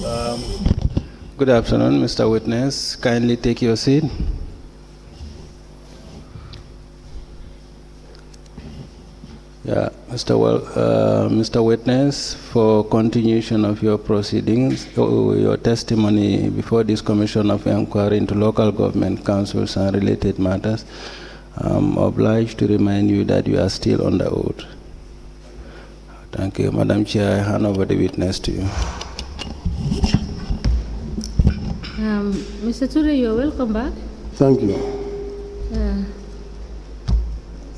Good afternoon, Mr. Witness. Kindly take your seat. Yeah, Mr. Witness, for continuation of your proceedings, your testimony before this Commission of Inquiry into Local Government Councils and related matters, I'm obliged to remind you that you are still on the oath. Thank you. Madam Chair, I hand over the witness to you. Mr. TOURAY, you're welcome back. Thank you.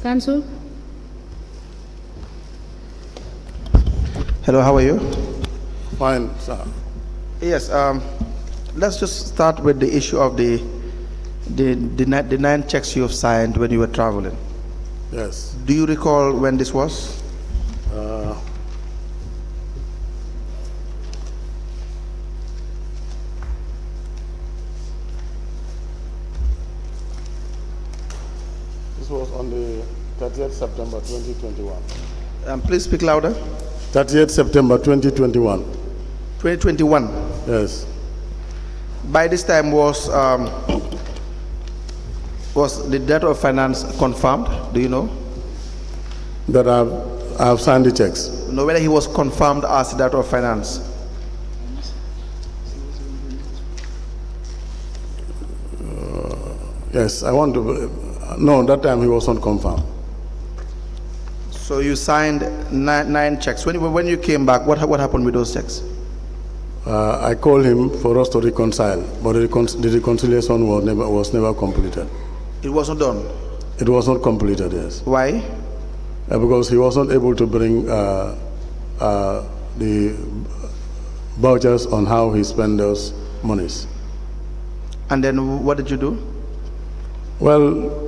Counsel? Hello, how are you? Fine, sir. Yes, let's just start with the issue of the 9 checks you have signed when you were traveling. Yes. Do you recall when this was? This was on the 30th September 2021. Please speak louder. 30th September 2021. 2021. Yes. By this time was the Director of Finance confirmed? Do you know? That I have signed the checks. Know whether he was confirmed as the Director of Finance? Yes, I want to. No, that time he was not confirmed. So you signed 9 checks. When you came back, what happened with those checks? I called him for us to reconcile, but the reconciliation was never completed. It wasn't done? It was not completed, yes. Why? Because he was not able to bring the vouchers on how he spent those monies. And then what did you do? Well,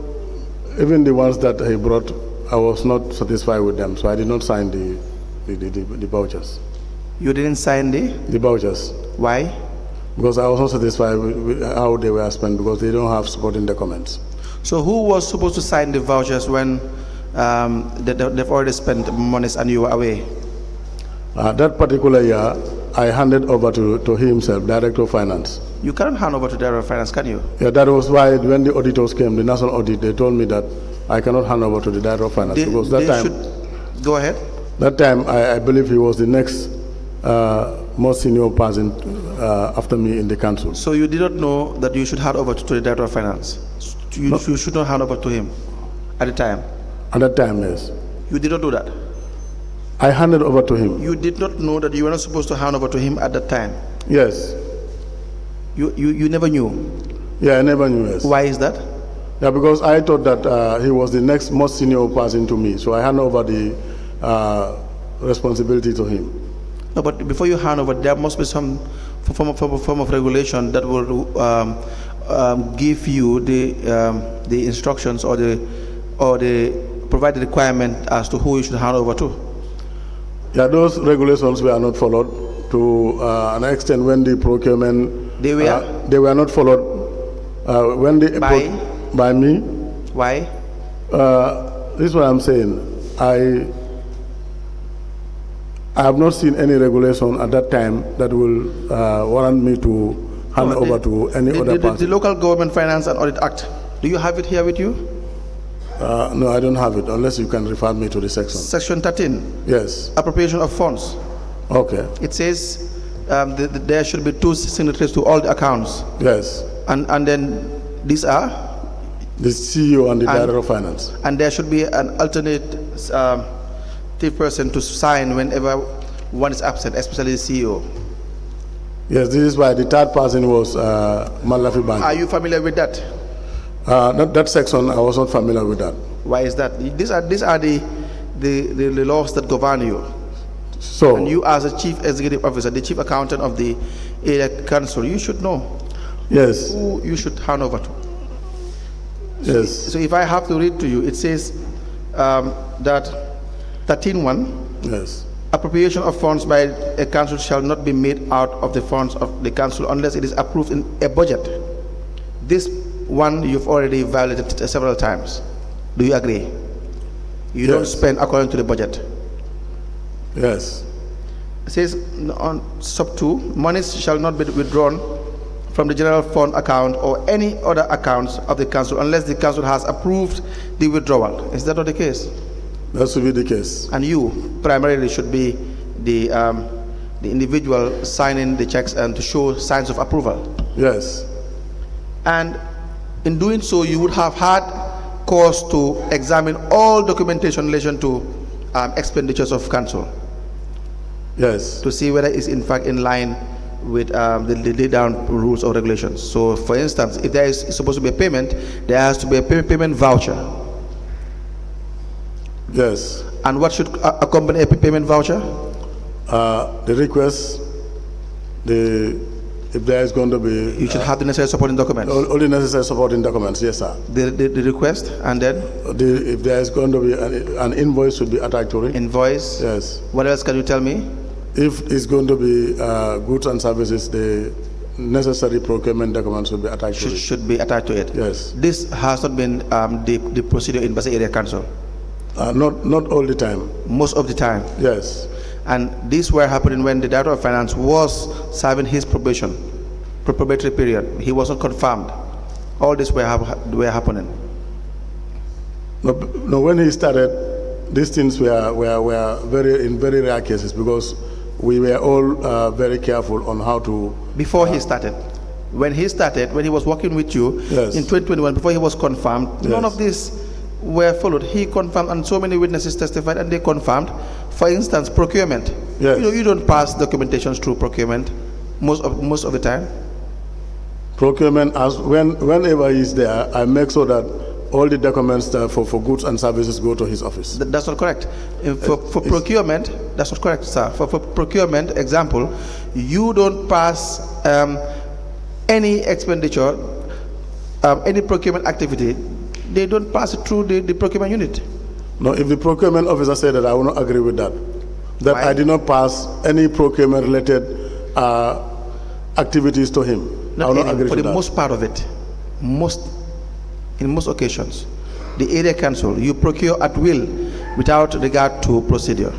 even the ones that he brought, I was not satisfied with them, so I did not sign the vouchers. You didn't sign the vouchers. Why? Because I was not satisfied with how they were spent, because they don't have supporting documents. So who was supposed to sign the vouchers when they've already spent monies and you were away? That particular year, I handed over to himself, Director of Finance. You cannot hand over to Director of Finance, can you? Yeah, that was why when the auditors came, the national audit, they told me that I cannot hand over to the Director of Finance, because that time... Go ahead. That time, I believe he was the next most senior person after me in the council. So you did not know that you should hand over to the Director of Finance? You should not hand over to him at the time? At that time, yes. You did not do that? I handed over to him. You did not know that you were not supposed to hand over to him at that time? Yes. You never knew? Yeah, I never knew, yes. Why is that? Yeah, because I thought that he was the next most senior person to me, so I handed over the responsibility to him. No, but before you hand over, there must be some form of regulation that will give you the instructions or provide the requirement as to who you should hand over to. Yeah, those regulations were not followed to an extent when the procurement... They were? They were not followed when the... By me. Why? This is what I'm saying. I have not seen any regulation at that time that will warrant me to hand over to any other person. The Local Government Finance and Audit Act, do you have it here with you? No, I don't have it, unless you can refer me to the section. Section 13? Yes. Appropriation of funds. Okay. It says there should be 2 signatories to all the accounts. Yes. And then these are? The CEO and the Director of Finance. And there should be an alternate person to sign whenever one is absent, especially the CEO. Yes, this is why the third person was Malafi Bank. Are you familiar with that? That section, I was not familiar with that. Why is that? These are the laws that govern you. So, and you, as a chief executive officer, the chief accountant of the area council, you should know. Yes. Who you should hand over to. Yes. So if I have to read to you, it says that 13.1. Yes. Appropriation of funds by a council shall not be made out of the funds of the council unless it is approved in a budget. This one you've already violated several times. Do you agree? You don't spend according to the budget. Yes. says on sub 2, monies shall not be withdrawn from the general fund account or any other accounts of the council unless the council has approved the withdrawal. Is that not the case? That should be the case. And you primarily should be the individual signing the checks and to show signs of approval. Yes. And in doing so, you would have had cause to examine all documentation in relation to expenditures of council. Yes. To see whether it's in fact in line with the laid down rules or regulations. So, for instance, if there is supposed to be a payment, there has to be a payment voucher. Yes. And what should accompany a payment voucher? The request, if there is going to be... You should have the necessary supporting documents. All the necessary supporting documents, yes, sir. The request, and then? If there is going to be an invoice should be attached to it. Invoice? Yes. What else can you tell me? If it's going to be goods and services, the necessary procurement documents should be attached to it. Should be attached to it. Yes. This has not been the procedure in BASSE Area Council? Not all the time. Most of the time? Yes. And these were happening when the Director of Finance was serving his probatory period. He wasn't confirmed. All this were happening. No, when he started, these things were in very rare cases because we were all very careful on how to... Before he started, when he was working with you, yes, in 2021, before he was confirmed, yes, none of this were followed. He confirmed, and so many witnesses testified, and they confirmed. For instance, procurement. Yes. You don't pass documentations through procurement most of the time. Procurement, whenever he's there, I make sure that all the documents for goods and services go to his office. That's not correct. For procurement, that's not correct, sir. For procurement, example, you don't pass any expenditure, any procurement activity. They don't pass it through the procurement unit. No, if the procurement officer said that, I will not agree with that. That Why? I did not pass any procurement-related activities to him. I will not agree for to the that. most part of it, in most occasions, the area council, you procure at will without regard to procedure.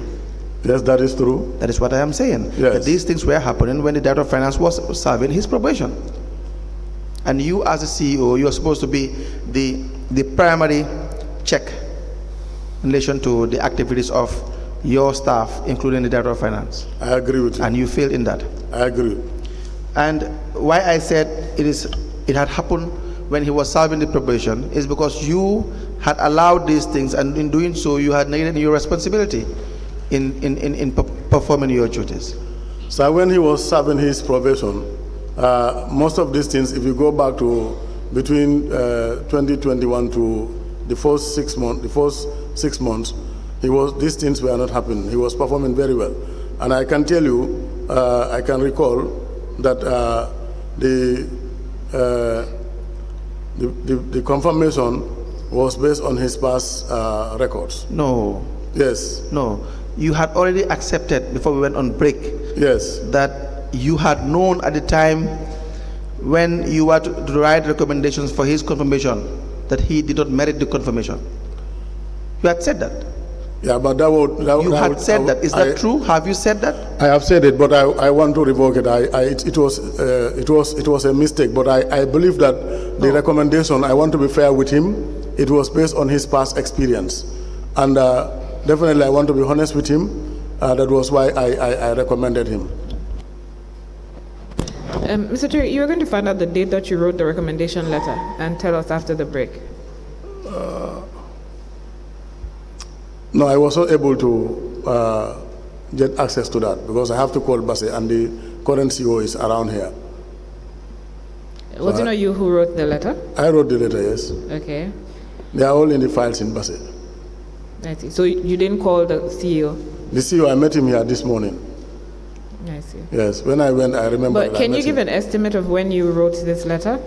Yes, that is true. That is what I am saying. Yes. That these things were happening when the Director of Finance was serving his probation. And you as a CEO, you are supposed to be the primary check in relation to the activities of your staff, including the Director of Finance. I agree with you. And you failed in that. I agree. And why I said it had happened when he was serving the probation is because you had allowed these things, and in doing so you had neglected your responsibility in performing your duties. So when he was serving his probation, most of these things, if you go back to between 2021 to the first 6 months, these things were not happening. He was performing very well. And I can tell you, I can recall that the confirmation was based on his past records. No. Yes. No. You had already accepted before we went on break. Yes. That you had known at the time when you were to write recommendations for his confirmation that he did not merit the confirmation. You had said that. Yeah, but you had said that. Is that true? Have you said that? I have said it, but I want to revoke it. It was a mistake, but I believe that the recommendation, I want to be fair with him, it was based on his past experience. And definitely I want to be honest with him. That was why I recommended him. Mr. Chair, you were going to find out the date that you wrote the recommendation letter and tell us after the break. No, I was not able to get access to that because I have to call BASSE, and the current CEO is around here. Was it not you who wrote the letter? I wrote the letter, yes. Okay. They are all in the files in BASSE. I see. So you didn't call the CEO? The CEO, I met him here this morning. I see. Yes, when I went, I remember. But can you give an estimate of when you wrote this letter?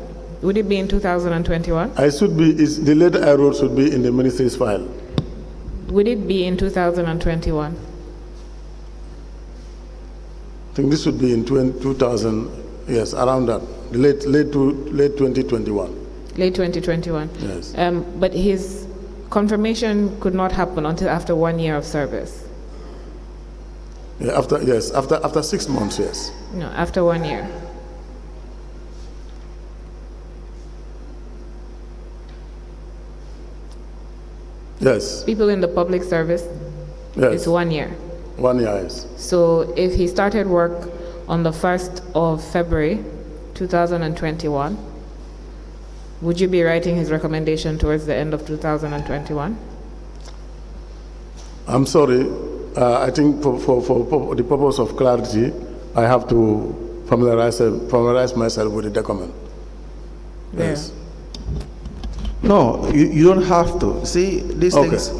Would it be in 2021? The letter I wrote should be in the ministry's file. Would it be in 2021? I think this would be in 2000, yes, around that, late 2021. Late 2021? Yes. But his confirmation could not happen until after 1 year of service. Yeah, after 6 months, yes. No, after 1 year. Yes. People in the public service, Yes. it's 1 year. 1 year, yes. So if he started work on the 1st of February 2021, would you be writing his recommendation towards the end of 2021? I'm sorry. I think for the purpose of clarity, I have to familiarize myself with the document. Yeah. Yes. No, you don't have to. See, these Okay. things,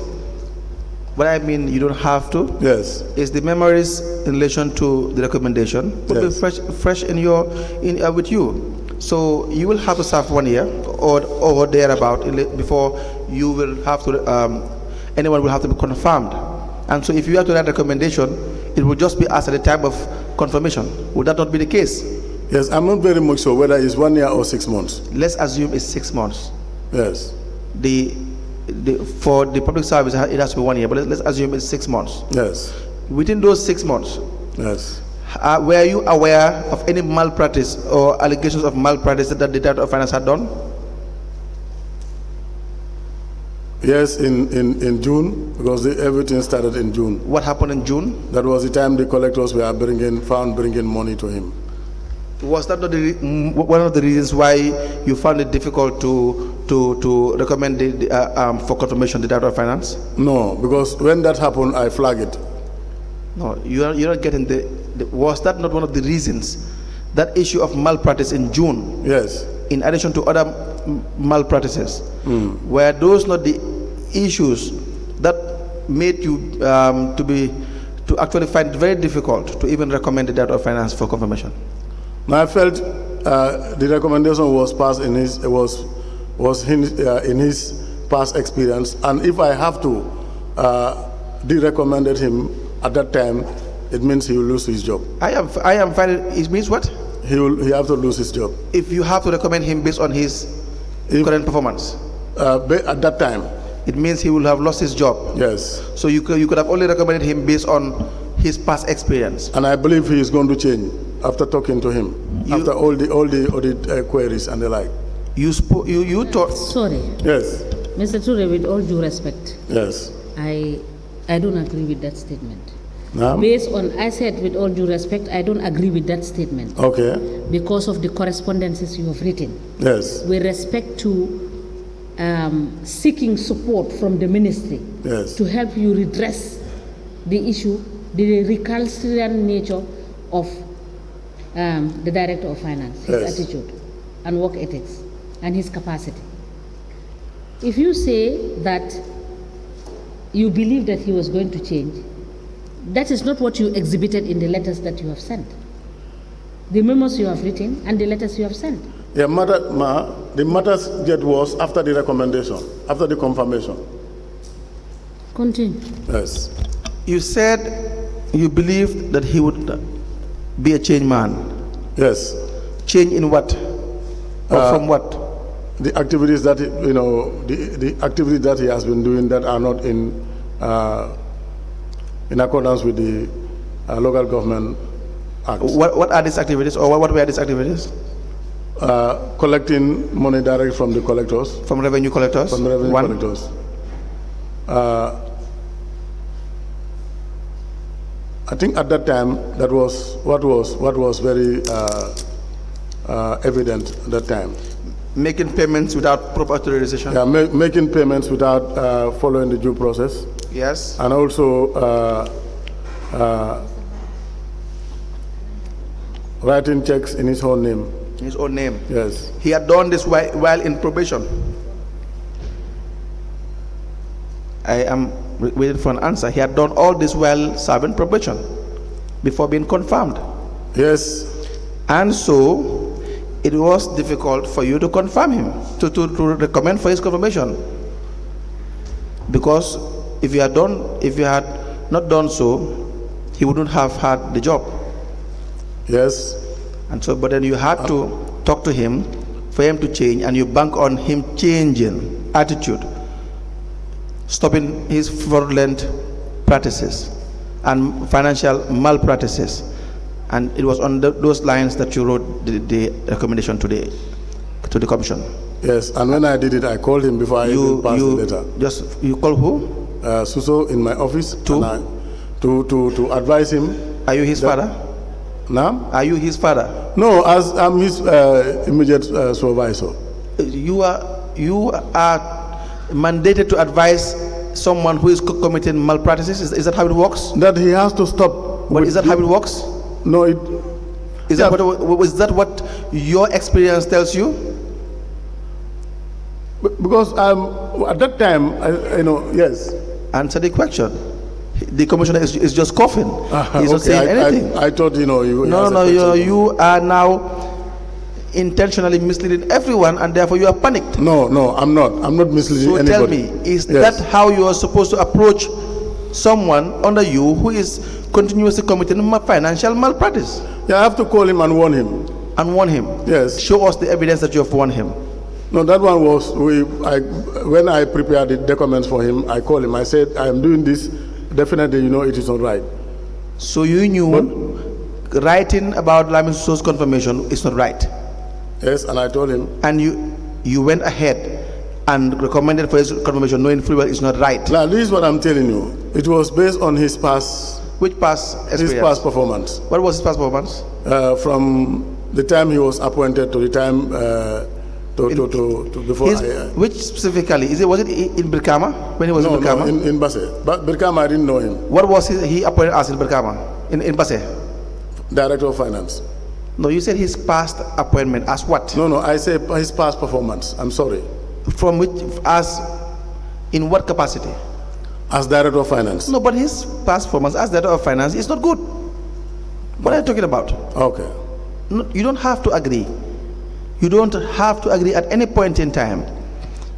what I mean you don't have to, Yes. is the memories in relation to the recommendation will Yes. be fresh in with you. So you will have to serve 1 year or thereabout before you will have to, anyone will have to be confirmed. And so if you have to write a recommendation, it will just be asked at the time of confirmation. Would that not be the case? Yes, I'm not very much sure whether it's 1 year or 6 months. Let's assume it's 6 months. Yes. For the public service, it has to be 1 year, but let's assume it's 6 months. Yes. Within those 6 months, Yes. were you aware of any malpractice or allegations of malpractice that the Director of Finance had done? Yes, in June, because everything started in June. What happened in June? That was the time the collectors were bringing money to him. Was that not one of the reasons why you found it difficult to recommend for confirmation the Director of Finance? No, because when that happened, I flagged it. No, you're not getting was that not one of the reasons, that issue of malpractice in June, Yes. in addition to other malpractices, were those not the issues that made you to actually find it very difficult to even recommend the Director of Finance for confirmation? Now I felt the recommendation was passed in his past experience, and if I have to de-recommended him at that time, it means he will lose his job. I am finding it means what? He have to lose his job. If you have to recommend him based on his current performance, at that time. it means he will have lost his job. Yes. So you could have only recommended him based on his past experience. And I believe he is going to change after talking to him, after all the audit queries and the like. You thought. Sorry. Yes. Mr. Touré, with all due respect, Yes. I don't agree with that statement. Now? Based on, I said with all due respect, I don't agree with that statement. Okay. Because of the correspondences you have written. Yes. With respect to seeking support from the ministry Yes. to help you redress the issue, the recalcitrant nature of the Director of Finance, his Yes. attitude and work ethics and his capacity. If you say that you believe that he was going to change, that is not what you exhibited in the letters that you have sent. The memos you have written and the letters you have sent. Yeah, the matters get worse after the recommendation, after the confirmation. Continue. Yes. You said you believed that he would be a change man. Yes. Change in what? Or from what? The activities that the activities that he has been doing that are not in accordance with the local government act. What are these activities, or what were these activities? Collecting money direct from the collectors. From revenue collectors? From the revenue collectors. I think at that time that was what was very evident at that time. Making payments without proper authorization? Yeah, making payments without following the due process. Yes. And also writing checks in his own name. In his own name? Yes. He had done this while in probation. I am waiting for an answer. He had done all this while serving probation before being confirmed. Yes. And so it was difficult for you to confirm him, to recommend for his confirmation, because if you had not done so, he wouldn't have had the job. Yes. And so, but then you had to talk to him for him to change, and you bank on him changing attitude, stopping his fraudulent practices. and financial malpractices. And it was on those lines that you wrote the recommendation to the commission. Yes, and when I did it, I called him before I even passed the letter. You call who? Suso in my office to advise him. Are you his father? No? Are you his father? No, as I'm his immediate supervisor. You are mandated to advise someone who is committing malpractices. Is that how it works? That he has to stop. But is that how it works? No, is that what your experience tells you? Because at that time, yes. Answer the question. The commissioner is just coughing. He's not saying anything. I thought you are now intentionally misleading everyone, and therefore you are panicked. No, I'm not. I'm not misleading anybody. So tell me, is that how you are supposed to approach someone under you who is continuously committing financial malpractice? Yeah, I have to call him and warn him. And warn him? Yes. Show us the evidence that you have warned him. No, that one was, when I prepared the documents for him, I called him. I said, I am doing this. Definitely, it is not right. So you knew writing about Lamin So's confirmation is not right? Yes, and I told him. And you went ahead and recommended for his confirmation, knowing fully well it's not right? Now, this is what I'm telling you. It was based on his past. Which past experience? His past performance. What was his past performance? From the time he was appointed to the time before. Which specifically? Was it in Brikama? When he was in Brikama? No, in BASSE. But Brikama, I didn't know him. What was he appointed as in Brikama? In BASSE? Director of Finance. No, you said his past appointment as what? No, I say his past performance. I'm sorry. From which, in what capacity? As Director of Finance. No, but his past performance as Director of Finance is not good. What are you talking about? Okay. No, you don't have to agree. You don't have to agree at any point in time.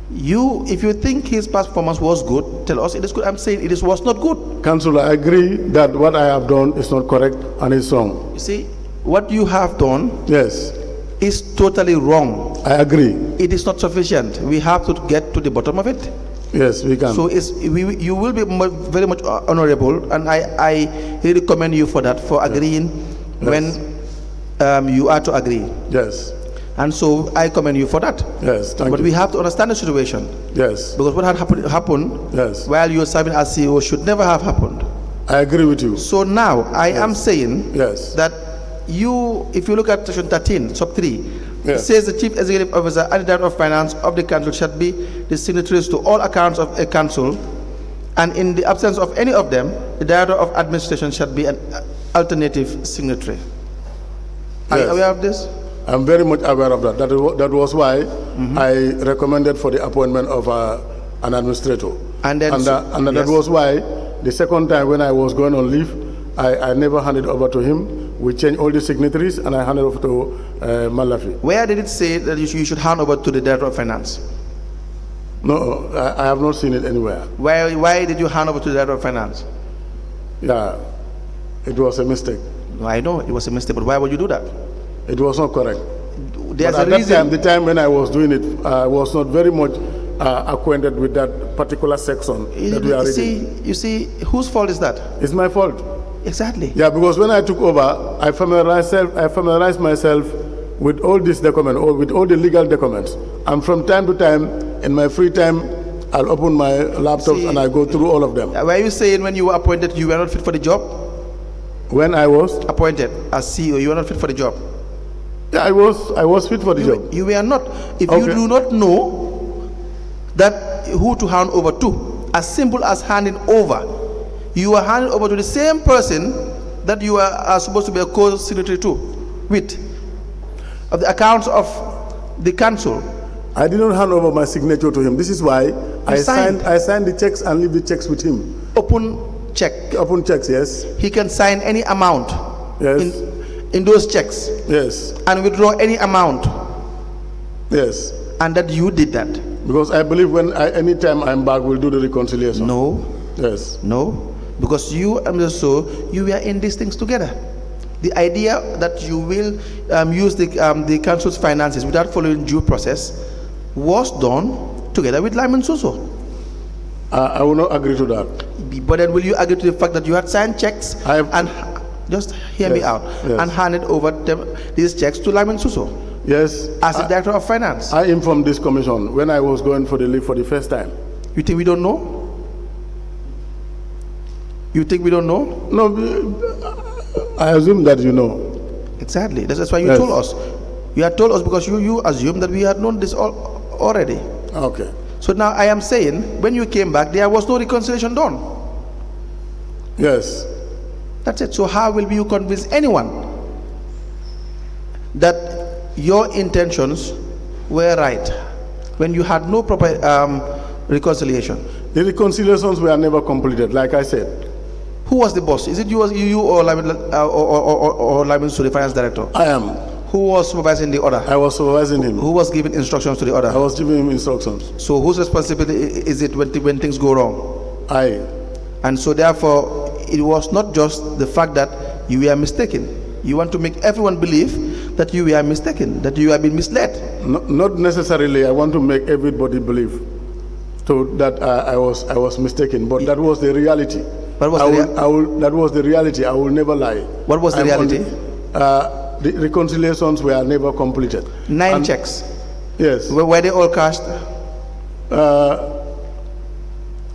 If you think his past performance was good, tell us it is good. I'm saying it was not good. Councillor, I agree that what I have done is not correct and is wrong. You see, what you have done is totally wrong. I agree. It is not sufficient. We have to get to the bottom of it. Yes, we can. So you will be very much honorable, and I really commend you for that, for agreeing when you are to agree. Yes. And so I commend you for that. Yes, thank you. But we have to understand the situation. Yes. Because what had happened while you were serving as CEO should never have happened. I agree with you. So now I am saying that if you look at section 13, sub 3, it says the Chief Executive Officer and the Director of Finance of the Council shall be the signatories to all accounts of a council, and in the absence of any of them, the Director of Administration shall be an alternative signatory. Are you aware of this? I'm very much aware of that. That was why I recommended for the appointment of an administrator. And that was why the second time when I was going on leave, I never handed over to him. We changed all the signatories and I handed over to Malafi. Where did it say that you should hand over to the Director of Finance? No, I have not seen it anywhere. Why did you hand over to the Director of Finance? Yeah, it was a mistake. No, I know it was a mistake, but why would you do that? It was not correct. There's but a reason. the time when I was doing it, I was not very much acquainted with that particular section that we are reading. You see, whose fault is that? It's my fault. Exactly. Yeah, because when I took over, I familiarized myself with all these documents, or with all the legal documents. And from time to time, in my free time, I'll open my laptops and I go through all of them. Were you saying when you were appointed, you were not fit for the job? When I was appointed as CEO, you were not fit for the job? Yeah, I was fit for the job. You were not. If you do not know that who to hand over to, as simple as handing over, you are handing over to the same person that you are supposed to be a co-signatory to, with, of the accounts of the council. I did not hand over my signature to him. This is why I signed the checks and leave the checks with him. Open checks, yes. He can sign any amount. Yes. In those checks. Yes. And withdraw any amount. Yes. And that you did that. Because I believe any time I'm back, we'll do the reconciliation. No. Yes. No. Because you and so you were in these things together. The idea that you will use the council's finances without following due process was done together with Lyman Suso. I will not agree to that. But then will you agree to the fact that you had signed checks and just hear me out and handed over these checks to Lyman Suso? Yes. As the Director of Finance. I informed this commission when I was going for the leave for the first time. You think we don't know? You think we don't know? No, I assume that you know. Exactly. That's why you told us. You had told us because you assumed that we had known this already. Okay. So now I am saying, when you came back, there was no reconciliation done. Yes. That's it. So how will you convince anyone that your intentions were right when you had no proper reconciliation? The reconciliations were never completed, like I said. Who was the boss? Is it you or Lyman Suso, the finance director? I am. Who was supervising the order? I was supervising him. Who was giving instructions to the order? I was giving him instructions. So whose responsibility is it when things go wrong? I. And so therefore, it was not just the fact that you were mistaken. You want to make everyone believe that you were mistaken, that you have been misled. Not necessarily. I want to make everybody believe that I was mistaken, but that was the reality. What was that was the reality. I will never lie. What was the reality? The reconciliations were never completed. 9 checks. Yes. Were they all cashed?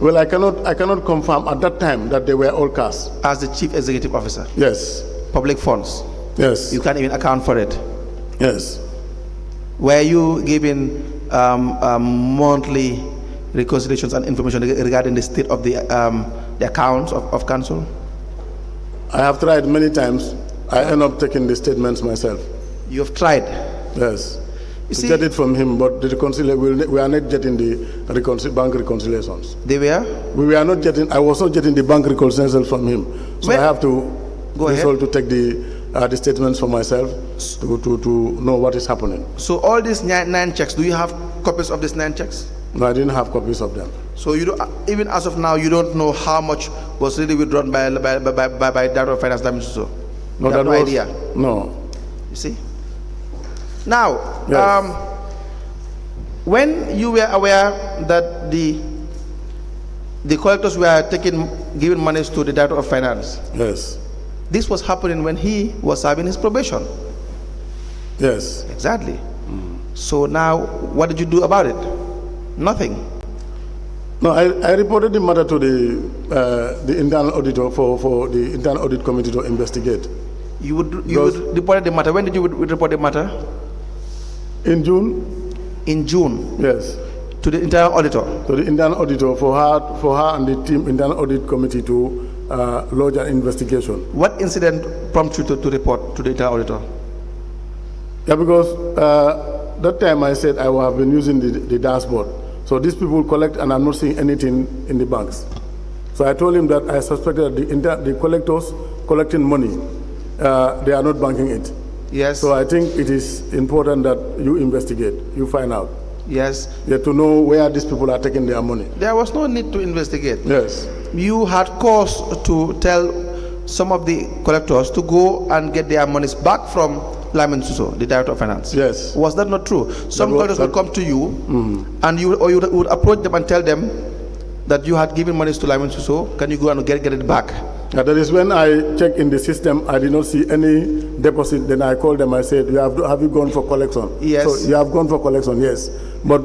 Well, I cannot confirm at that time that they were all cashed. As the chief executive officer? Yes. Public funds? Yes. You can't even account for it? Yes. Were you given monthly reconciliations and information regarding the state of the accounts of council? I have tried many times. I end up taking the statements myself. You have tried? Yes. To get it from him, but the we are not getting the bank reconciliations. They were? We were not getting. I was not getting the bank reconciliations from him. So I have to resort to take the statements for myself to know what is happening. So all these 9 checks, do you have copies of these 9 checks? No, I didn't have copies of them. So you don't, even as of now, you don't know how much was really withdrawn by Director of Finance, Lyman Suso? No, that no was idea. No. You see. Now, yes. When you were aware that the collectors were giving monies to the Director of Finance, yes, this was happening when he was serving his probation. Yes, exactly. So now, what did you do about it? Nothing. No, I reported the matter to the internal auditor for the internal audit committee to investigate. You would report the matter. When did you report the matter? In June. In June. Yes. To the internal auditor. To the internal auditor for her and the team internal audit committee to lodge an investigation. What incident prompted you to report to the internal auditor? Yeah, because that time I said I have been using the dashboard. So these people collect, and I'm not seeing anything in the banks. So I told him that I suspected that the collectors collecting money, they are not banking it. Yes. So I think it is important that you investigate, you find out. Yes. You have to know where these people are taking their money. There was no need to investigate. Yes. You had cause to tell some of the collectors to go and get their monies back from Lyman Suso, the Director of Finance. Yes. Was that not true? Some collectors would come to you, and you would approach them and tell them that you had given monies to Lyman Suso. Can you go and get it back? That is when I checked in the system. I did not see any deposit. Then I called them. I said, "Have you gone for collection?" Yes. So you have gone for collection, yes, but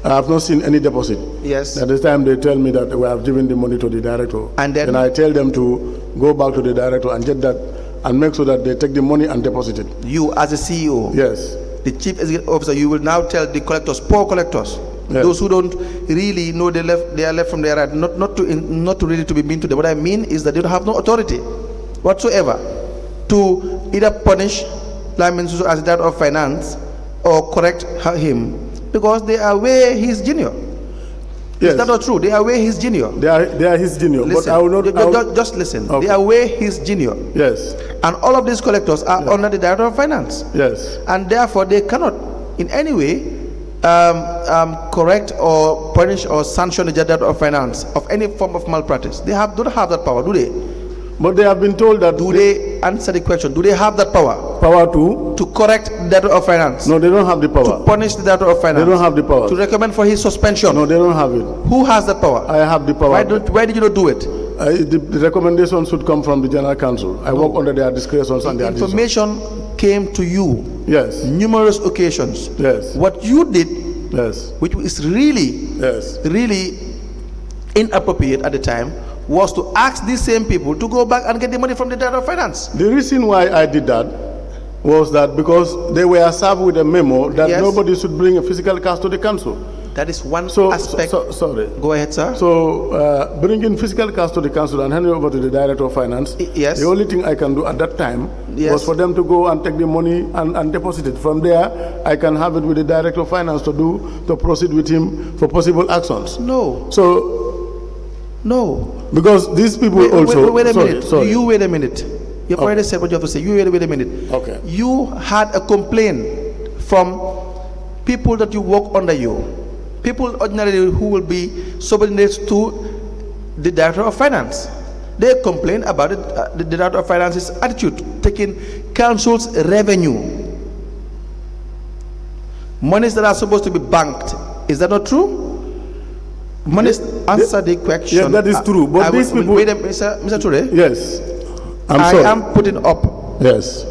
I have not seen any deposit. Yes. At this time, they tell me that we have given the money to the director, and then I tell them to go back to the director and get that, and make sure that they take the money and deposit it. You, as a CEO, yes, the chief executive officer, you will now tell the collectors, poor collectors, yes, those who don't really know they are left from their right, not to really to be mean to them. What I mean is that they don't have no authority whatsoever to either punish Lyman Suso as the Director of Finance or correct him, because they are way his junior. Yes. Is that not true? They are way his junior. They are his junior. Listen, but I will not. Just listen. Okay. They are way his junior. Yes. And all of these collectors are under the Director of Finance. Yes. And therefore they cannot in any way correct or punish or sanction the Director of Finance of any form of malpractice. They don't have that power, do they? But they have been told that... Do they answer the question? Do they have that power? Power to? To correct the Director of Finance? No, they don't have the power. To punish the Director of Finance? They don't have the power. To recommend for his suspension? No, they don't have it. Who has that power? I have the power. Why did you not do it? The recommendation should come from the General Council. I work under their discretions and their information came to you. Yes. Numerous occasions. Yes. What you did, yes, which is really, yes, really inappropriate at the time, was to ask these same people to go back and get the money from the Director of Finance. The reason why I did that was that because they were served with a memo that yes, nobody should bring a physical cash to the council. That is one aspect. Sorry. Go ahead, sir. So, bringing physical cash to the council and handing over to the Director of Finance, yes, the only thing I can do at that time yes, was for them to go and take the money and deposit it. From there, I can have it with the Director of Finance to proceed with him for possible actions. No. So, no. Because these people also... Wait a minute. Sorry. You wait a minute. You've already said what you have to say. You wait a minute. Okay. You had a complaint from people that you work under you. People ordinarily who will be subordinates to the Director of Finance. They complain about it, the Director of Finance's attitude, taking council's revenue. Monies that are supposed to be banked. Is that not true? Monies, answer the question. Yeah, that is true. But these people... Wait a minute, Mr. Touré. Yes. I am putting up yes,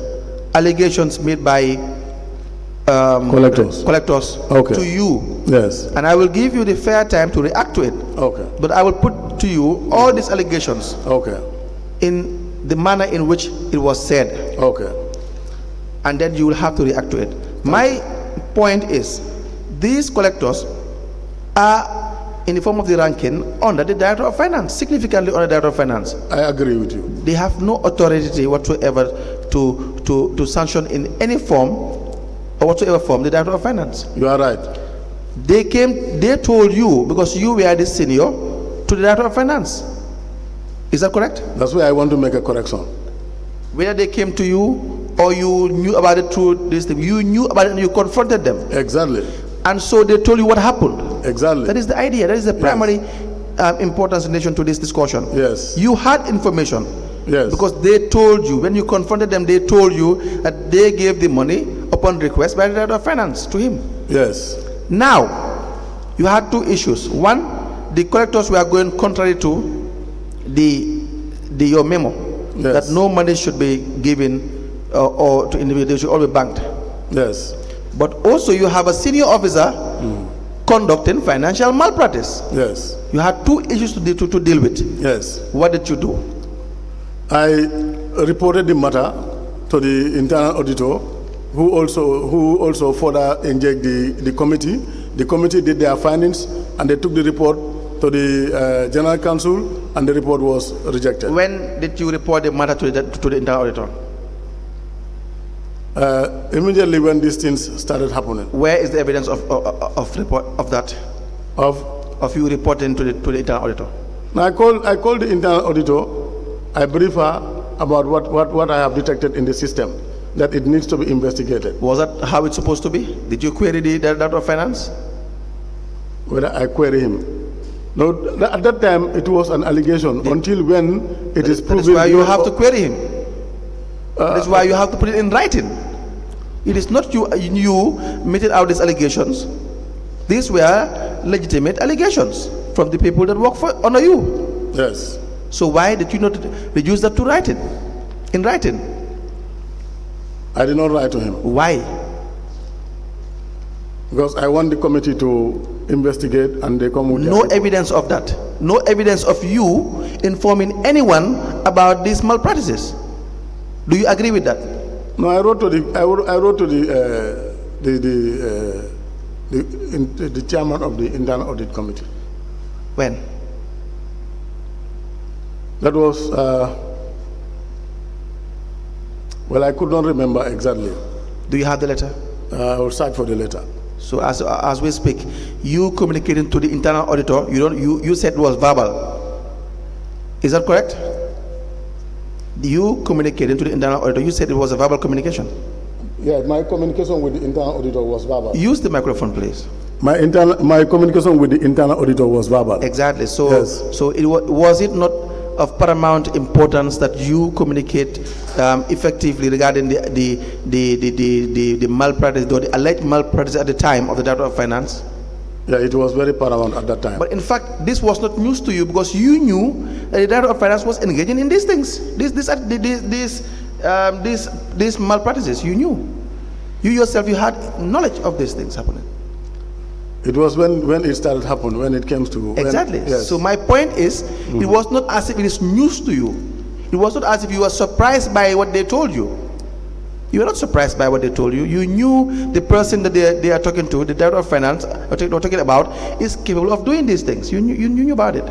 allegations made by collectors okay, to you. Yes. And I will give you the fair time to react to it. Okay. But I will put to you all these allegations. Okay. In the manner in which it was said. Okay. And then you will have to react to it. Okay. My point is, these collectors are in the form of the ranking under the Director of Finance, significantly under the Director of Finance. I agree with you. They have no authority whatsoever to sanction in any form or whatsoever form the Director of Finance. You are right. They told you, because you were the senior, to the Director of Finance. Is that correct? That's why I want to make a correction. Whether they came to you or you knew about it through this thing, you knew about it and you confronted them. Exactly. And so they told you what happened. Exactly. That is the idea. That is the primary importance in relation to this discussion. Yes. You had information. Yes. Because they told you, when you confronted them, they told you that they gave the money upon request by the Director of Finance to him. Yes. Now, you had two issues. One, the collectors were going contrary to your memo, yes, that no money should be given or to individuals, they should all be banked. Yes. But also you have a senior officer conducting financial malpractice. Yes. You had two issues to deal with. Yes. What did you do? I reported the matter to the internal auditor, who also further engaged the committee. The committee did their findings and they took the report to the General Council, and the report was rejected. When did you report the matter to the internal auditor? Immediately when these things started happening. Where is the evidence of that? Of you reporting to the internal auditor? Now I called the internal auditor. I brief her about what I have detected in the system, that it needs to be investigated. Was that how it's supposed to be? Did you query the Director of Finance? Whether I query him? No, at that time it was an allegation. Until when it is proven. That's why you have to query him. That's why you have to put it in writing. It is not you meted out these allegations. These were legitimate allegations from the people that work under you. Yes. So why did you not reduce that to writing? In writing? I did not write to him. Why? Because I want the committee to investigate and they come with no evidence of that. No evidence of you informing anyone about these malpractices. Do you agree with that? No, I wrote to the chairman of the internal audit committee. When? That was well, I could not remember exactly. Do you have the letter? I will search for the letter. So as we speak, you communicating to the internal auditor, you said it was verbal. Is that correct? You communicating to the internal auditor, you said it was a verbal communication. Yeah, my communication with the internal auditor was verbal. Use the microphone, please. My communication with the internal auditor was verbal. Exactly. So yes. So was it not of paramount importance that you communicate effectively regarding the malpractice, or the alleged malpractice at the time of the Director of Finance? Yeah, it was very paramount at that time. But in fact, this was not news to you because you knew that the Director of Finance was engaging in these things, these malpractices. You knew. You yourself, you had knowledge of these things happening. It was when it started happening, when it came to... Exactly. Yes. So my point is, it was not as if it is news to you. It was not as if you were surprised by what they told you. You were not surprised by what they told you. You knew the person that they are talking to, the Director of Finance, or talking about, is capable of doing these things. You knew about it.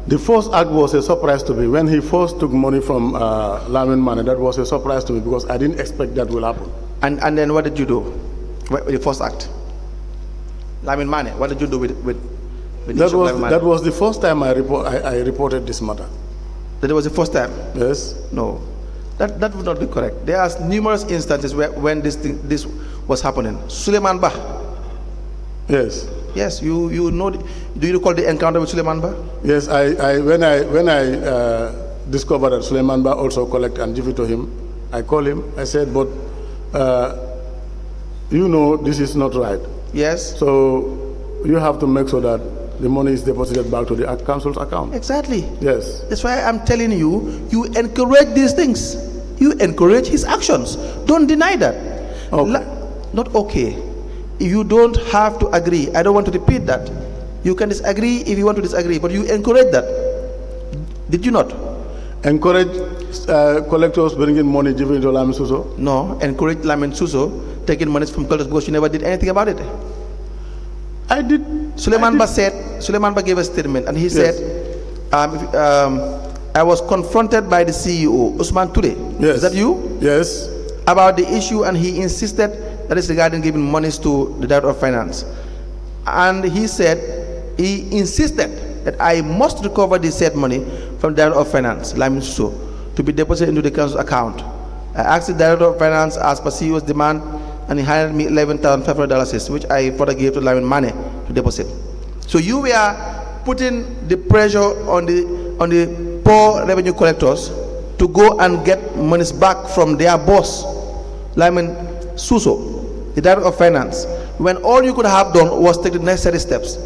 The first act was a surprise to me. When he first took money from Lamin Mane, that was a surprise to me because I didn't expect that will happen. And then what did you do with the first act? Lamin Mane, what did you do with that was the first time I reported this matter. That was the first time? Yes. No. That would not be correct. There are numerous instances when this was happening. Suleiman Bah. Yes. Yes, you know. Do you recall the encounter with Suleiman Bah? Yes, when I discovered that Suleiman Bah also collect and give it to him, I called him. I said, but you know this is not right. Yes. So you have to make sure that the money is deposited back to the council's account. Exactly. Yes. That's why I'm telling you, you encourage these things. You encourage his actions. Don't deny that. Okay. Not okay. You don't have to agree. I don't want to repeat that. You can disagree if you want to disagree, but you encourage that. Did you not? Encourage collectors bringing money given to Lamin Suso? No, encourage Lamin Suso taking money from collectors because you never did anything about it. I did. Suleiman Bah gave a statement and he said, I was confronted by the CEO, OUSMAN TOURAY. Yes. Is that you? Yes. About the issue, and he insisted that is regarding giving monies to the Director of Finance. And he said, he insisted that I must recover the said money from the Director of Finance, Lamin Suso, to be deposited into the council's account. I asked the Director of Finance as per CEO's demand, and he handed me $11,500, which I further gave to Lamin Mane to deposit. So you were putting the pressure on the poor revenue collectors to go and get monies back from their boss, Lamin Suso, the Director of Finance, when all you could have done was take the necessary steps.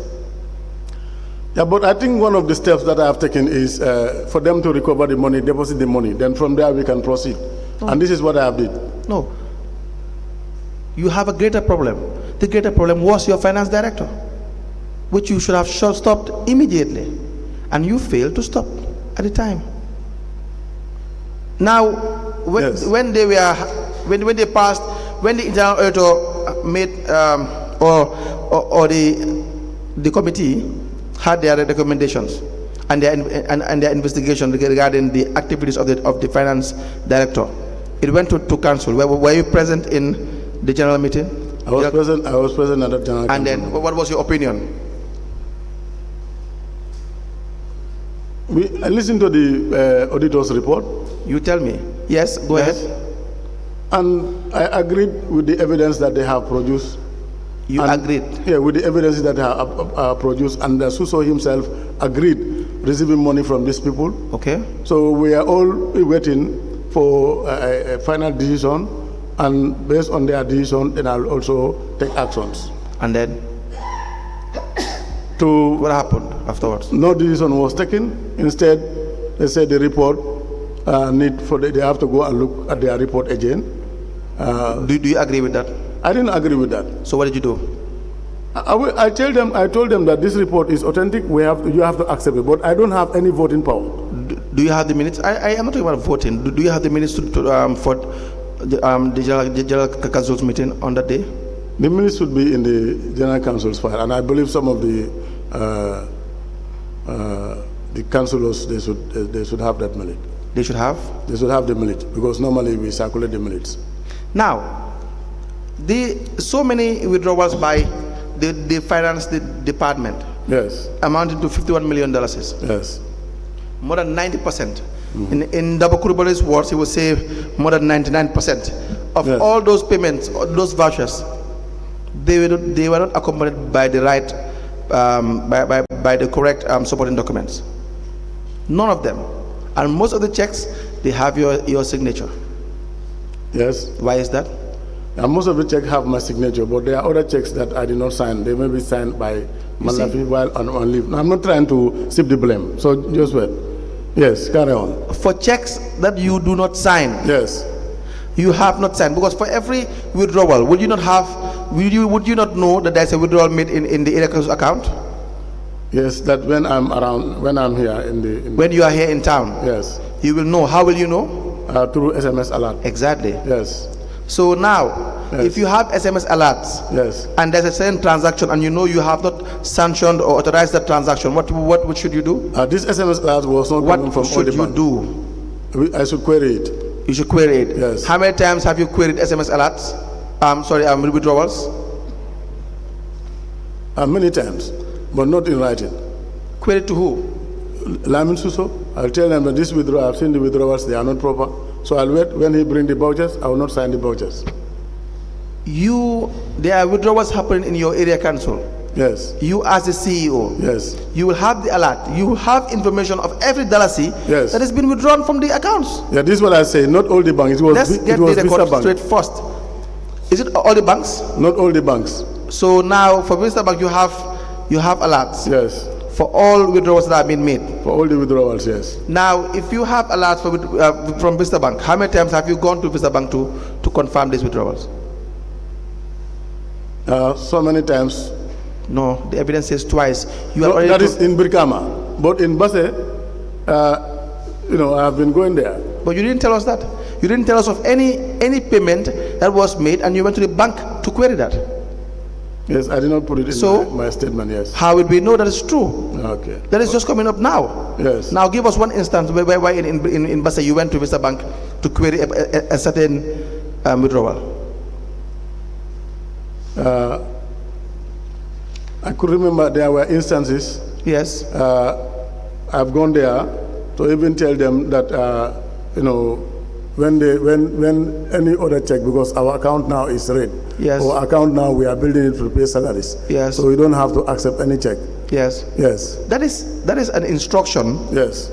Yeah, but I think one of the steps that I have taken is for them to recover the money, deposit the money. Then from there we can proceed. No. And this is what I have did. No. You have a greater problem. The greater problem was your finance director, which you should have stopped immediately, and you failed to stop at the time. Now, when the internal auditor made or the committee had their recommendations and their investigation regarding the activities of the finance director, it went to council. Were you present in the general meeting? I was present at the general meeting. And then, what was your opinion? I listened to the auditor's report. You tell me. Yes, go ahead. And I agreed with the evidence that they have produced. You agreed? Yeah, with the evidence that they have produced, and Suso himself agreed receiving money from these people. Okay. So we are all waiting for a final decision, and based on their decision, then I'll also take actions. And then? What happened afterwards? No decision was taken. Instead, they said the report they have to go and look at their report again. Do you agree with that? I didn't agree with that. So what did you do? I told them that this report is authentic. You have to accept it, but I don't have any voting power. Do you have the minutes? I am not talking about voting. Do you have the minutes for the General Council's meeting on that day? The minutes should be in the General Council's file, and I believe some of the councillors they should have that minute. They should have? They should have the minute, because normally we circulate the minutes. Now, so many withdrawals by the finance department. Yes. Amounting to $51 million. Yes. More than 90%. In Dabo Kurubali's words, he would say more than 99% of all those payments, those vouchers, they were not accompanied by the right, by the correct supporting documents. None of them. And most of the checks, they have your signature. Yes. Why is that? And most of the checks have my signature, but there are other checks that I did not sign. They may be signed by Malafi while on leave. Now, I'm not trying to shift the blame. So just wait. Yes, carry on. For checks that you do not sign, yes, you have not signed, because for every withdrawal, would you not know that there's a withdrawal made in the area council account? Yes, that when I'm around, when I'm here when you are here in town, yes, you will know. How will you know? Through SMS alert. Exactly. Yes. So now, yes, if you have SMS alerts, yes, and there's a certain transaction, and you know you have not sanctioned or authorized that transaction, what should you do? This SMS alert was not coming from all the banks. What should you do? I should query it. You should query it. Yes. How many times have you queried SMS alerts? Withdrawals? Many times, but not in writing. Query to who? Lamin Suso. I'll tell them that this withdrawal, I've seen the withdrawals, they are not proper. So I'll wait when he bring the vouchers, I will not sign the vouchers. There are withdrawals happening in your area council. Yes. You as the CEO, yes, you will have the alert. You will have information of every dollar yes, that has been withdrawn from the accounts. Yeah, this is what I say. Not all the banks. Let's get the record straight first. Is it all the banks? Not all the banks. So now for Vista Bank, you have alerts. Yes. For all withdrawals that have been made. For all the withdrawals, yes. Now, if you have alerts from Vista Bank, how many times have you gone to Vista Bank to confirm these withdrawals? So many times. No, the evidence says twice. That is in Brikama, but in BASSE, I have been going there. But you didn't tell us that. You didn't tell us of any payment that was made, and you went to the bank to query that. Yes, I did not put it in my statement. Yes. How will we know that it's true? Okay. That is just coming up now. Yes. Now give us one instance where in BASSE you went to Vista Bank to query a certain withdrawal. I could remember there were instances. Yes. I've gone there to even tell them that when any other check, because our account now is red. Yes. Our account now we are building it to pay salaries. Yes. So we don't have to accept any check. Yes. Yes. That is an instruction. Yes.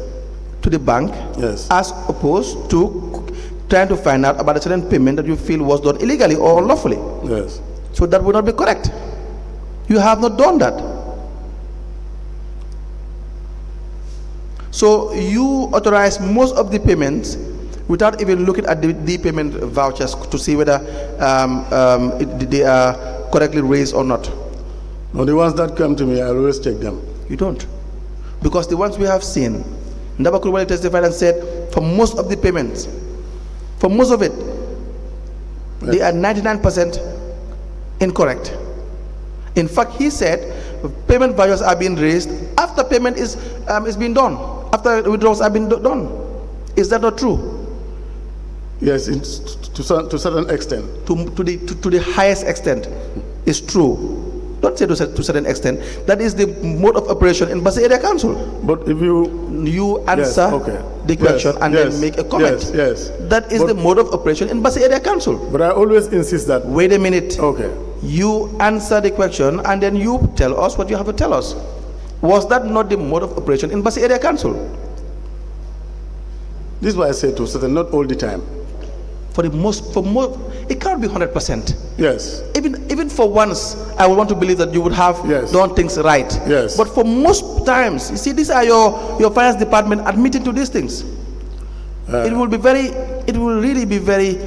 To the bank. Yes. As opposed to trying to find out about a certain payment that you feel was done illegally or unlawfully. Yes. So that would not be correct. You have not done that. So you authorize most of the payments without even looking at the payment vouchers to see whether they are correctly raised or not. No, the ones that come to me, I always check them. You don't. Because the ones we have seen, Ndabakurwale testified and said, for most of the payments, for most of it, yes, they are 99% incorrect. In fact, he said payment values are being raised after payment is being done, after withdrawals have been done. Is that not true? Yes, to a certain extent. To the highest extent, it's true. Don't say to a certain extent. That is the mode of operation in BASSE Area Council. But if you answer the question and then make a comment. Yes. That is the mode of operation in BASSE Area Council. But I always insist that. Wait a minute. Okay. You answer the question and then you tell us what you have to tell us. Was that not the mode of operation in BASSE Area Council? This is why I say to certain, not all the time. For most, it can't be 100%. Yes. Even for once, I would want to believe that you would have done things right. Yes. But for most times, you see, these are your finance department admitting to these things. It will really be very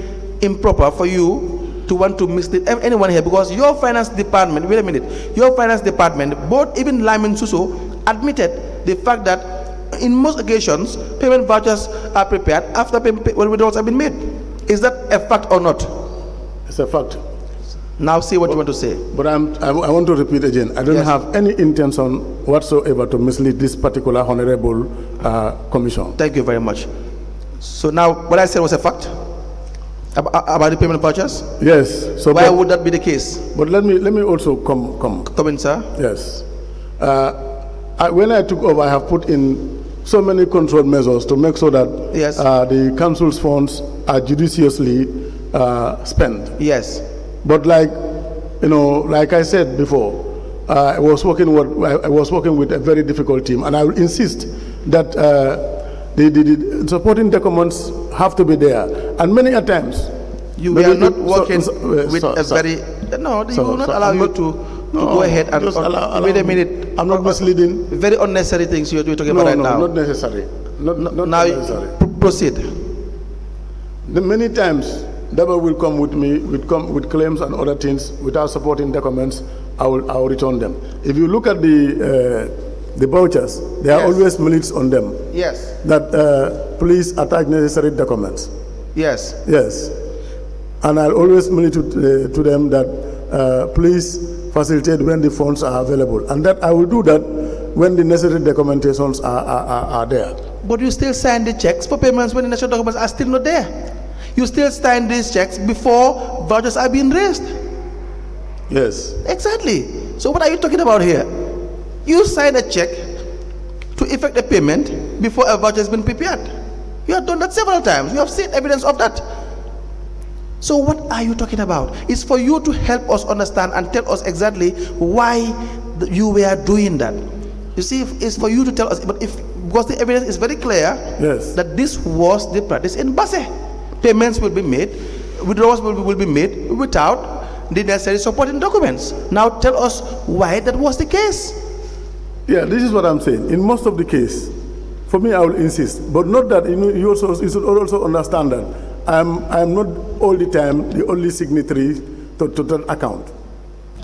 improper for you to want to mislead anyone here, because your finance department, wait a minute, your finance department, both even Lyman Suso admitted the fact that in most occasions, payment vouchers are prepared after when withdrawals have been made. Is that a fact or not? It's a fact. Now say what you want to say. But I want to repeat again. I don't have any intention whatsoever to mislead this particular honorable commission. Thank you very much. So now what I said was a fact about the payment vouchers? Yes. So why would that be the case? But let me also come in, sir. Yes. When I took over, I have put in so many control measures to make sure that the council's funds are judiciously spent. Yes. But like I said before, I was working with a very difficult team, and I will insist that the supporting documents have to be there. And many a times, you are not working with a very, no, they will not allow you to go ahead and, wait a minute. I'm not misleading. Very unnecessary things you're talking about right now. No, not necessary. Not now, necessary. Proceed. Many times, Daba will come with me, with claims and other things without supporting documents. I will return them. If you look at the vouchers, there are always minutes on them. Yes. That please attach necessary documents. Yes. Yes. And I'll always minute to them that please facilitate when the funds are available. And that I will do that when the necessary documentations are there. But you still sign the checks for payments when the necessary documents are still not there. You still sign these checks before vouchers are being raised. Yes. Exactly. So what are you talking about here? You sign a check to effect a payment before a voucher has been prepared. You have done that several times. You have seen evidence of that. So what are you talking about? It's for you to help us understand and tell us exactly why you were doing that. You see, it's for you to tell us, but because the evidence is very clear, yes, that this was the practice in BASSE. Payments will be made, withdrawals will be made without the necessary supporting documents. Now tell us why that was the case. Yeah, this is what I'm saying. In most of the case, for me, I will insist, but not that, you should also understand that I'm not all the time the only signatory to that account.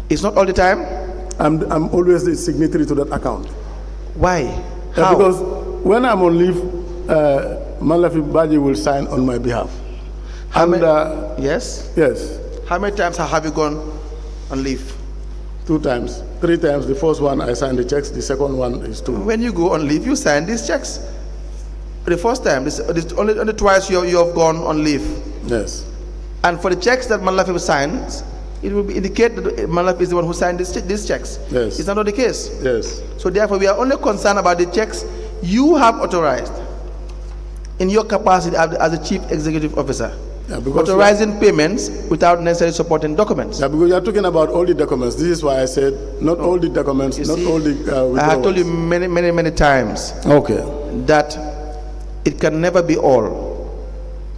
It's not all the time? I'm always the signatory to that account. Why? Yeah, how? because when I'm on leave, Malafi Baji will sign on my behalf. Yes? Yes. How many times have you gone on leave? 2 times, 3 times. The first one I signed the checks, the second one is 2. When you go on leave, you sign these checks. The first time, this only twice you have gone on leave. Yes. And for the checks that Malafi signs, it will indicate that Malafi is the one who signed these checks. Yes. Is that not the case? Yes. So therefore, we are only concerned about the checks you have authorized in your capacity as a chief executive officer. Yeah, because authorizing payments without necessary supporting documents. Yeah, because you are talking about all the documents. This is why I said not all the documents, you not see, all the I have told you many times that it can never be all.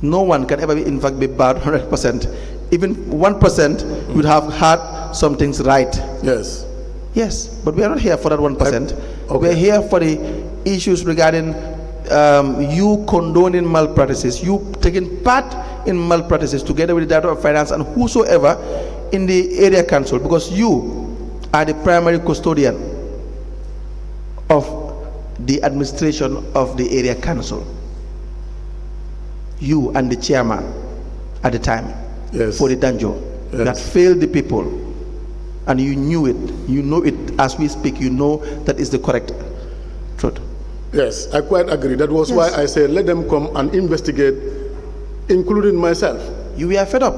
No one can ever be, in fact, be bad 100%. Even 1% would have had some things right. Yes. Yes, but we are not here for that 1%. We are here for the issues regarding you condoning malpractices, you taking part in malpractices together with the Director of Finance and whosoever in the area council, because you are the primary custodian of the administration of the area council. You and the chairman at the time, yes, for the Danjo, yes, that failed the people, and you knew it. You know it as we speak. You know that is the correct truth. Yes, I quite agree. That was why I said let them come and investigate, including myself. You were fed up.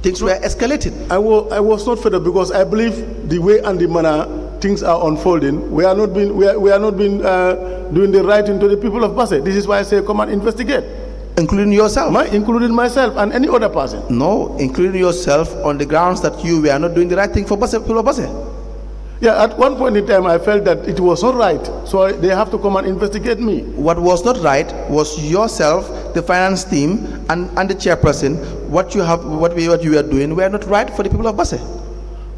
Things were escalating. I was not fed up because I believe the way and the manner things are unfolding. We are not doing the right thing to the people of BASSE. This is why I say come and investigate. Including yourself? Including myself and any other person. No, including yourself on the grounds that you were not doing the right thing for BASSE, people of BASSE. Yeah, at one point in time I felt that it was not right, so they have to come and investigate me. What was not right was yourself, the finance team, and the chairperson. What you were doing were not right for the people of BASSE.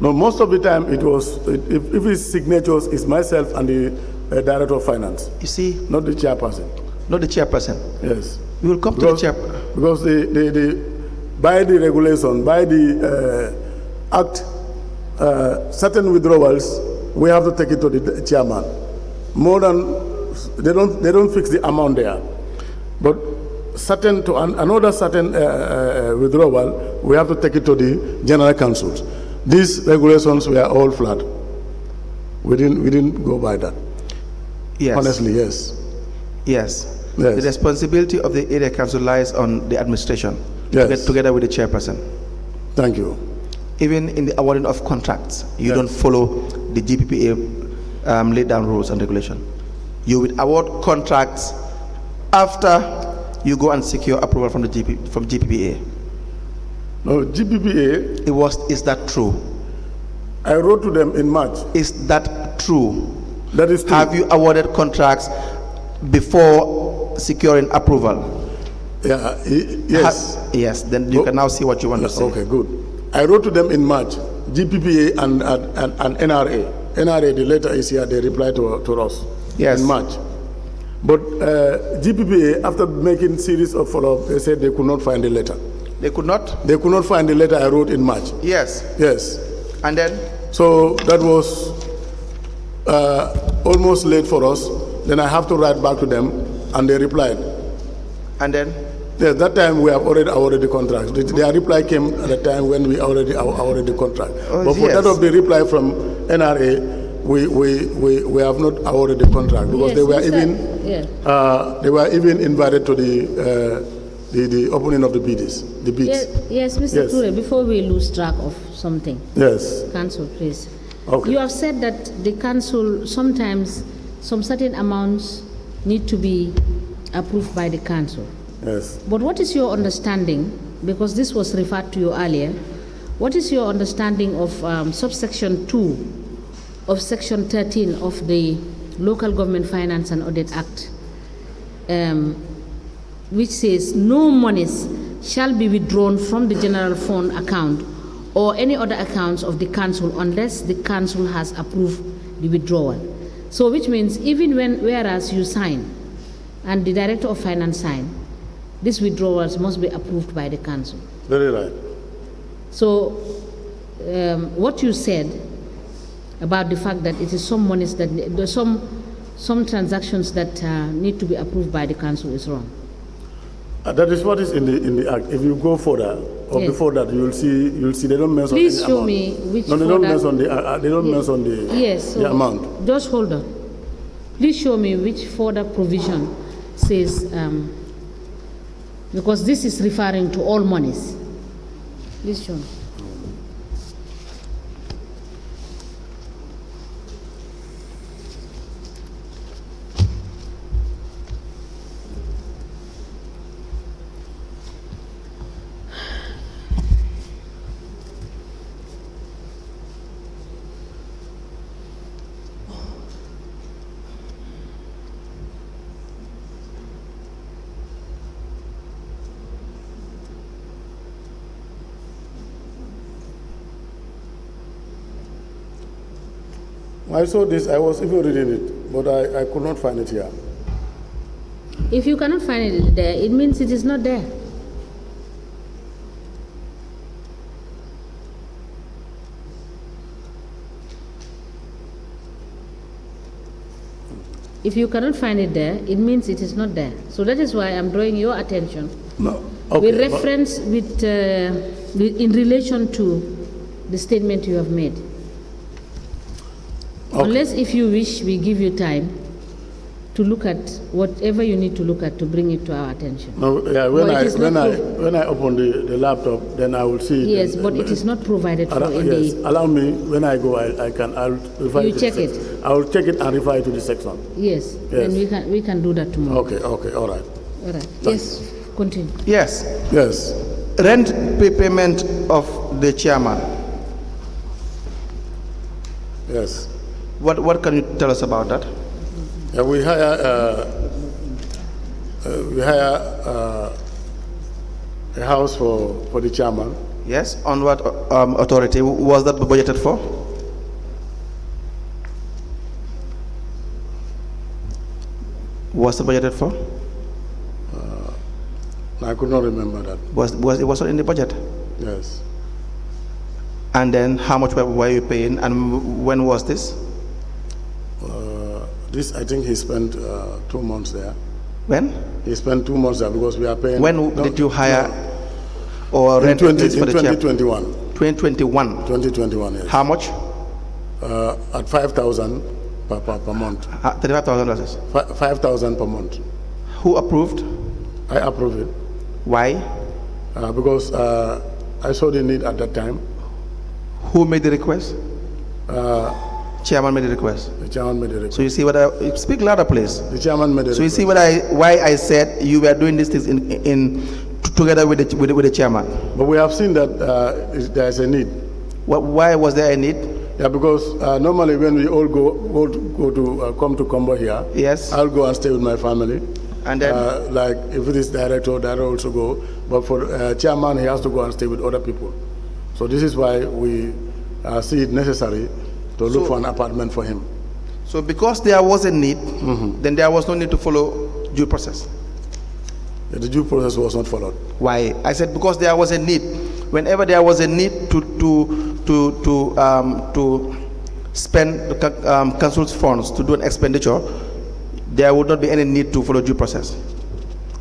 No, most of the time it was, if it's signatures, it's myself and the Director of Finance. You see? Not the chairperson. Not the chairperson. Yes. We will come to the chairperson. Because by the regulation, by the act, certain withdrawals, we have to take it to the chairman. More than, they don't fix the amount there. But another certain withdrawal, we have to take it to the general councils. These regulations were all flat. We didn't go by that. Yes. Honestly, yes. Yes. Yes. The responsibility of the area council lies on the administration, yes, together with the chairperson. Thank you. Even in the awarding of contracts, you yes, don't follow the GPPA laid down rules and regulation. You will award contracts after you go and secure approval from GPPA. No, GPPA. Is that true? I wrote to them in March. Is that true? That is true. Have you awarded contracts before securing approval. Yeah, yes. Yes, then you can now see what you want to say. Okay, good. I wrote to them in March, GPPA and NRA. NRA, the letter is here, they replied to us in March. But GPPA, after making series of follow-up, they said they could not find the letter. They could not? They could not find the letter I wrote in March. Yes. Yes. And then? So that was almost late for us. Then I have to write back to them, and they replied. And then? Yes, that time we have already awarded the contract. Their reply came at the time when we already awarded the contract. But for that of the reply from NRA, we have not awarded the contract because they were even invited to the opening of the bids. Yes, Mr. Touré, before we lose track of something. Yes. Council, please. Okay. You have said that the council, sometimes some certain amounts need to be approved by the council. Yes. But what is your understanding, because this was referred to you earlier, what is your understanding of subsection 2 of section 13 of the Local Government Finance and Audit Act, which says no monies shall be withdrawn from the general fund account or any other accounts of the council unless the council has approved the withdrawal. So which means even whereas you sign and the Director of Finance sign, these withdrawals must be approved by the council. Very right. So what you said about the fact that it is some monies that there's some transactions that need to be approved by the council is wrong. That is what is in the act. If you go further or before that, you'll see they don't mention. Please any show amount. me which. No, they don't mention the the amount. Just hold on. Please show me which further provision says because this is referring to all monies. Please show me. I saw this, I was even reading it, but I could not find it here. If you cannot find it there, it means it is not there. If you cannot find it there, it means it is not there. So that is why I'm drawing your attention. No. Okay, with reference in relation to the statement you have made. Okay. Unless if you wish, we give you time to look at whatever you need to look at to bring it to our attention. No, yeah, when I open the laptop, then I will see it. Yes, but it is not provided for in yes, the... allow me, when I go, I'll refer you to check the it. I will check it and refer it to the section. Yes, then we can do that tomorrow. Okay, all right. All right, yes, continue. Yes. Yes. Rent payment of the chairman. Yes. What can you tell us about that? Yeah, we hire a house for the chairman. Yes. On what authority was that budgeted for? Was it budgeted for? I could not remember that. It was not in the budget? Yes. And then how much were you paying, and when was this? This, I think he spent 2 months there. When? He spent 2 months there because we are paying. When did you hire or rent this for the chair? 2021. 2021? 2021, yes. How much? At 5,000 per month. $35,000? 5,000 per month. Who approved? I approve it. Why? Because I saw the need at that time. Who made the request? Chairman made the request. The chairman made the request. So you see what I speak louder, please. The chairman made the request. So you see why I said you were doing these things together with the chairman. But we have seen that there is a need. Why was there a need? Yeah, because normally when we all come to Combo here, yes, I'll go and stay with my family. And then? Like if it is director also go. But for chairman, he has to go and stay with other people. So this is why we see it necessary to look for an apartment for him. So because there was a need, then there was no need to follow due process. The due process was not followed. Why? I said because there was a need. Whenever there was a need to spend council's funds to do an expenditure, there would not be any need to follow due process.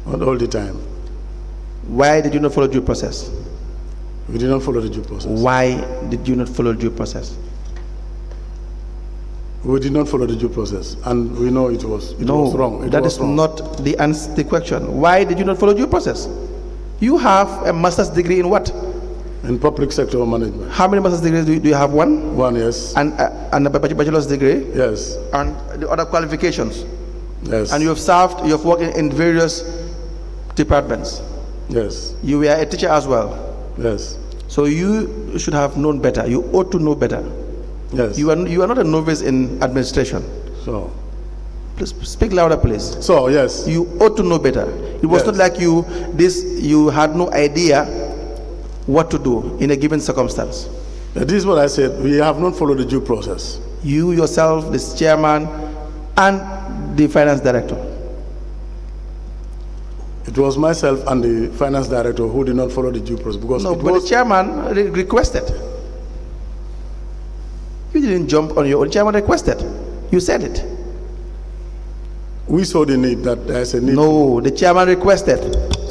Not all the time. Why did you not follow due process? We did not follow the due process. Why did you not follow due process? We did not follow the due process, and we know it was wrong. That is not the question. Why did you not follow due process? You have a master's degree in what? In public sector management. How many master's degrees do you have? One? One, yes. And a bachelor's degree? Yes. And the other qualifications? Yes. And you have worked in various departments? Yes. You were a teacher as well? Yes. So you should have known better. You ought to know better. Yes. You are not a novice in administration. So. Please speak louder, please. So, yes. You ought to know better. It was not like you had no idea what to do in a given circumstance. This is what I said. We have not followed the due process. You yourself, the chairman, and the finance director. It was myself and the finance director who did not follow the due process because but the chairman requested. You didn't jump on your own. The chairman requested. You said it. We saw the need, that there's a need. No, the chairman requested.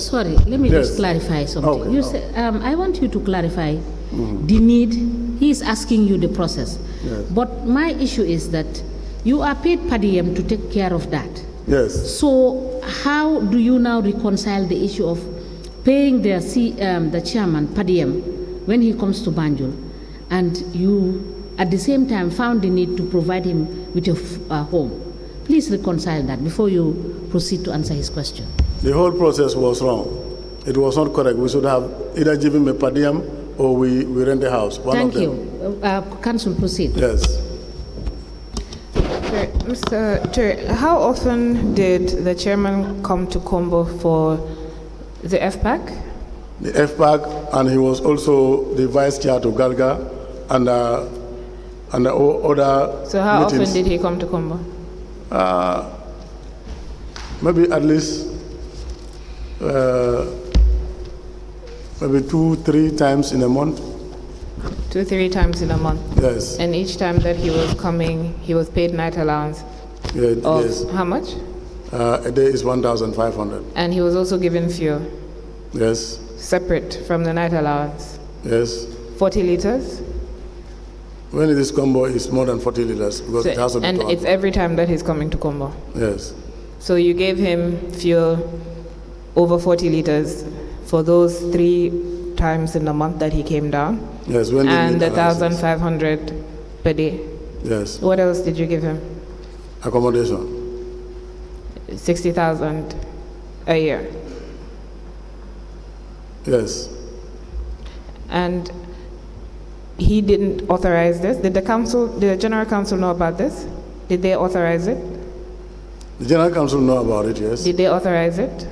Sorry, let me just clarify something. Okay. You said, I want you to clarify the need. He is asking you the process. Yes. But my issue is that you are paid per diem to take care of that. Yes. So how do you now reconcile the issue of paying the chairman per diem when he comes to Banjul, and you at the same time found the need to provide him with a home? Please reconcile that before you proceed to answer his question. The whole process was wrong. It was not correct. We should have either given him a per diem or we rent a house. Thank you. Council, proceed. Yes. Mr. Touré, how often did the chairman come to Combo for the FPAC? The FPAC, and he was also the vice chair to Galga and the other. So how meetings. often did he come to Combo? Maybe at least maybe 2-3 times in a month. 2-3 times in a month? Yes. And each time that he was coming, he was paid night allowance? Yes. How much? A day is 1,500. And he was also given fuel? Yes. Separate from the night allowance? Yes. 40 liters? When it is Combo, it's more than 40 liters because it has to be. And it's every time that he's coming to Combo? Yes. So you gave him fuel over 40 liters for those 3 times in the month that he came down? Yes. When and 1,500 per day? Yes. What else did you give him? Accommodation. 60,000 a year? Yes. And he didn't authorize this? Did the General Council know about this? Did they authorize it? The General Council know about it, yes. Did they authorize it?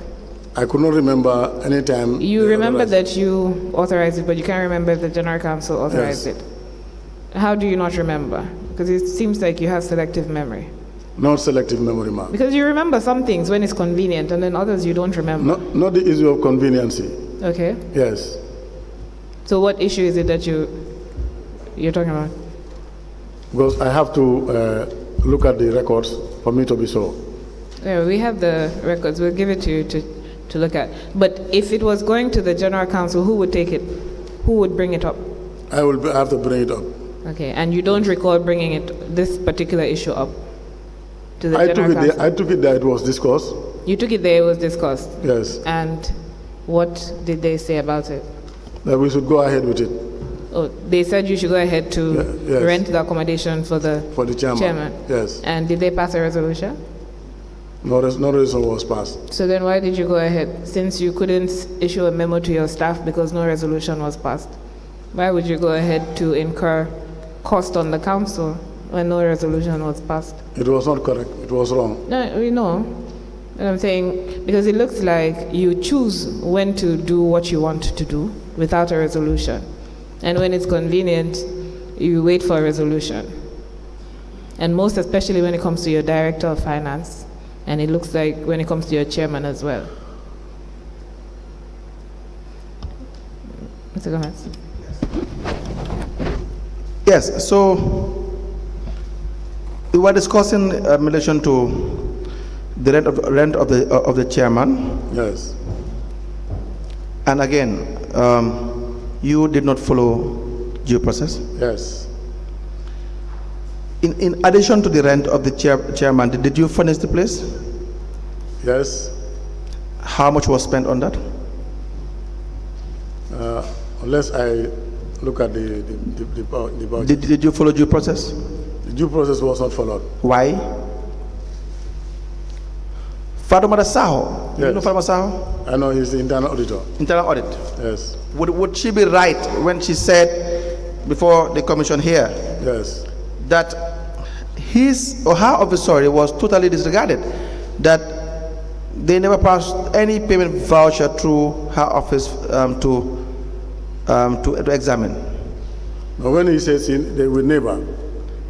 I could not remember any time. You remember that you authorized it, but you can't remember if the General Council authorized it. How do you not remember? Because it seems like you have selective memory. Not selective memory, ma'am. Because you remember some things when it's convenient, and then others you don't remember. Not the issue of conveniency. Okay. Yes. So what issue is it that you're talking about? Because I have to look at the records for me to be sure. Yeah, we have the records. We'll give it to you to look at. But if it was going to the General Council, who would take it? Who would bring it up? I have to bring it up. Okay, and you don't recall bringing this particular issue up to the General Council? I took it there, it was discussed. You took it there, it was discussed? Yes. And what did they say about it? That we should go ahead with it. Oh, they said you should go ahead to yes. rent the accommodation for the chairman. Yes. And did they pass a resolution? No resolution was passed. So then why did you go ahead? Since you couldn't issue a memo to your staff because no resolution was passed, why would you go ahead to incur cost on the council when no resolution was passed? It was not correct. It was wrong. No, we know. And I'm saying, because it looks like you choose when to do what you want to do without a resolution. And when it's convenient, you wait for a resolution. And most especially when it comes to your director of finance. And it looks like when it comes to your chairman as well. Mr. Gomez. Yes, so we were discussing in relation to the rent of the chairman. Yes. And again, you did not follow due process. Yes. In addition to the rent of the chairman, did you furnish the place? Yes. How much was spent on that? Unless I look at the budget. Did you follow due process? The due process was not followed. Why? Fatumata Saho. Yes. You know Fatumata Saho? I know he's the internal auditor. Internal audit. Yes. Would she be right when she said before the commission here Yes. that his or her officer was totally disregarded, that they never passed any payment voucher through her office to examine? But when he says they will never,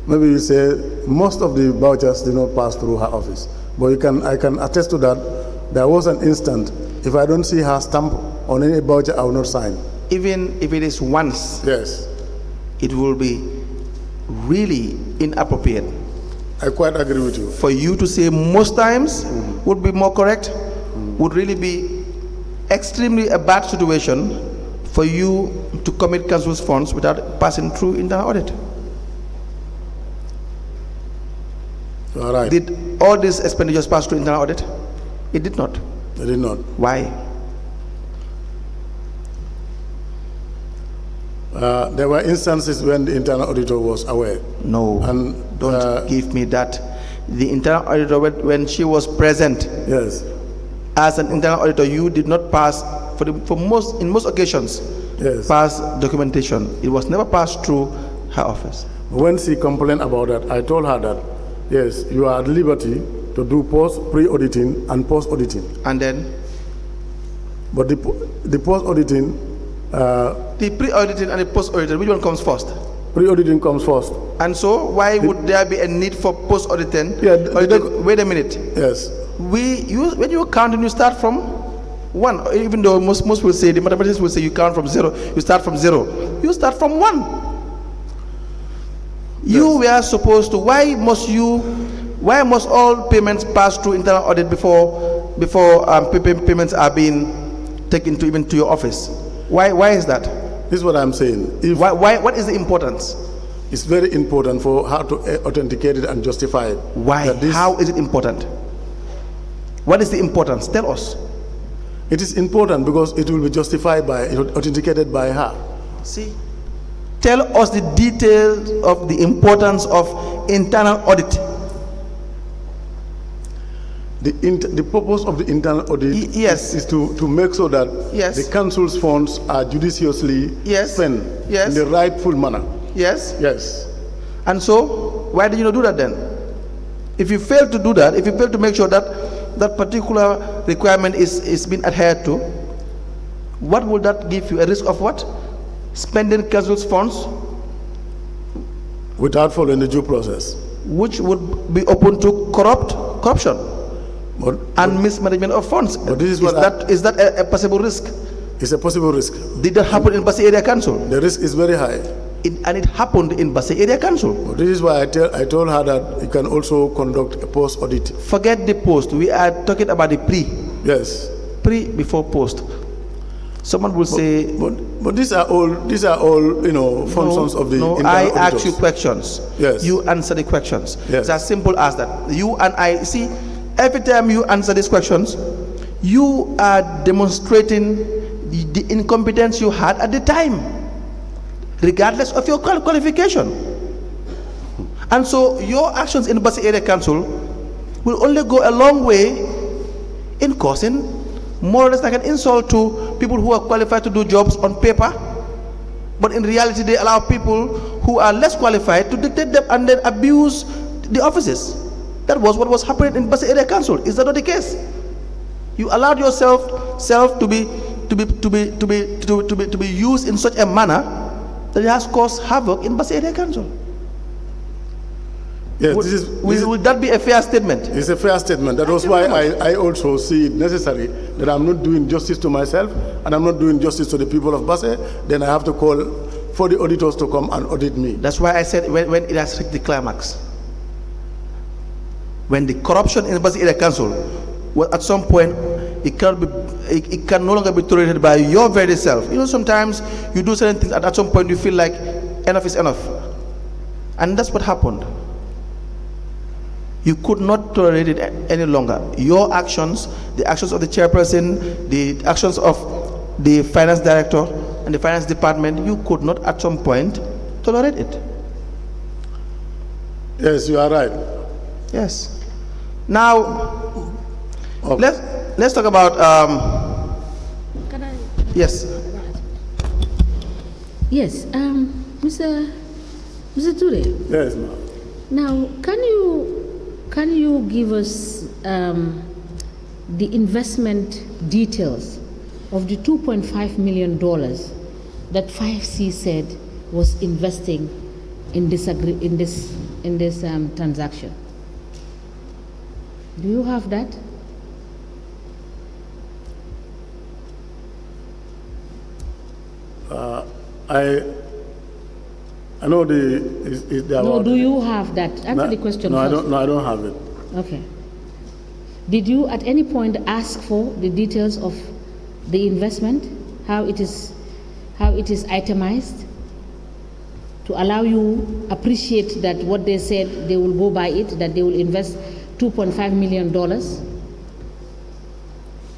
maybe you say most of the vouchers did not pass through her office. But I can attest to that. There was an instant, if I don't see her stamp on any voucher, I will not sign. Even if it is once, Yes. it will be really inappropriate. I quite agree with you. For you to say most times would be more correct, would really be extremely a bad situation for you to commit council's funds without passing through internal audit. You are right. Did all these expenditures pass through internal audit? It did not. They did not. Why? There were instances when the internal auditor was aware. No, And don't give me that. The internal auditor, when she was present yes. as an internal auditor, you did not pass in most occasions. Yes. Pass documentation. It was never passed through her office. When she complained about that, I told her that yes, you are at liberty to do pre-auditing and post-auditing. And then But the post-auditing, the pre-auditing and the post-auditing, which one comes first? pre-auditing comes first. And so why would there be a need for post-auditing? Yeah, wait a minute. Yes. When you count, and you start from one, even though most will say, the mathematicians will say you count from zero, you start from zero. You start from one. Yes. You were supposed to, why must all payments pass through internal audit before payments are being taken to even to your office? Why is that? This is what I'm saying. What is the importance? It's very important for her to authenticate it and justify it. Why? How is it important? What is the importance? Tell us. It is important because it will be justified authenticated by her. See, tell us the details of the importance of internal audit. The purpose of the internal audit is to make sure that the council's funds are judiciously spent in the rightful manner. Yes. Yes. And so, why did you not do that then? If you fail to do that, if you fail to make sure that that particular requirement is being adhered to, what would that give you? A risk of what? Spending council's funds without following the due process, which would be open to corruption and mismanagement of funds. But this is that a possible risk? It's a possible risk. Did that happen in BASSE Area Council? The risk is very high. And it happened in BASSE Area Council. But this is why I told her that you can also conduct a post audit. Forget the post. We are talking about the pre. Yes. Pre before post. Someone will say. But these are all functions of the. No, I ask you questions. Yes. You answer the questions. Yes. It's as simple as that. You and I see. Every time you answer these questions, you are demonstrating the incompetence you had at the time, regardless of your qualification. And so your actions in BASSE Area Council will only go a long way in causing more or less like an insult to people who are qualified to do jobs on paper, but in reality they allow people who are less qualified to dictate them and then abuse the offices. That was what was happening in BASSE Area Council. Is that not the case? You allowed yourself to be used in such a manner that it has caused havoc in BASSE Area Council. Yes, would that be a fair statement? It's a fair statement. That was why I also see it necessary that I'm not doing justice to myself and I'm not doing justice to the people of BASSE. Then I have to call for the auditors to come and audit me. That's why I said when it has reached the climax, when the corruption in the BASSE Area Council, well, at some point, it can no longer be tolerated by your very self. You know, sometimes you do certain things, and at some point you feel like enough is enough. And that's what happened. You could not tolerate it any longer. Your actions, the actions of the chairperson, the actions of the finance director and the finance department, you could not at some point tolerate it. Yes, you are right. Yes. Now, okay. Let's talk about. Can I? Yes. Yes, Mr. Touré. Yes, ma'am. Now, can you give us the investment details of the $2.5 million that 5C said was investing in this transaction? Do you have that? I know the. No, do you have that? Answer the question first. I don't have it. Okay. Did you at any point ask for the details of the investment, how it is itemized, to allow you appreciate that what they said they will go by it, that they will invest $2.5 million?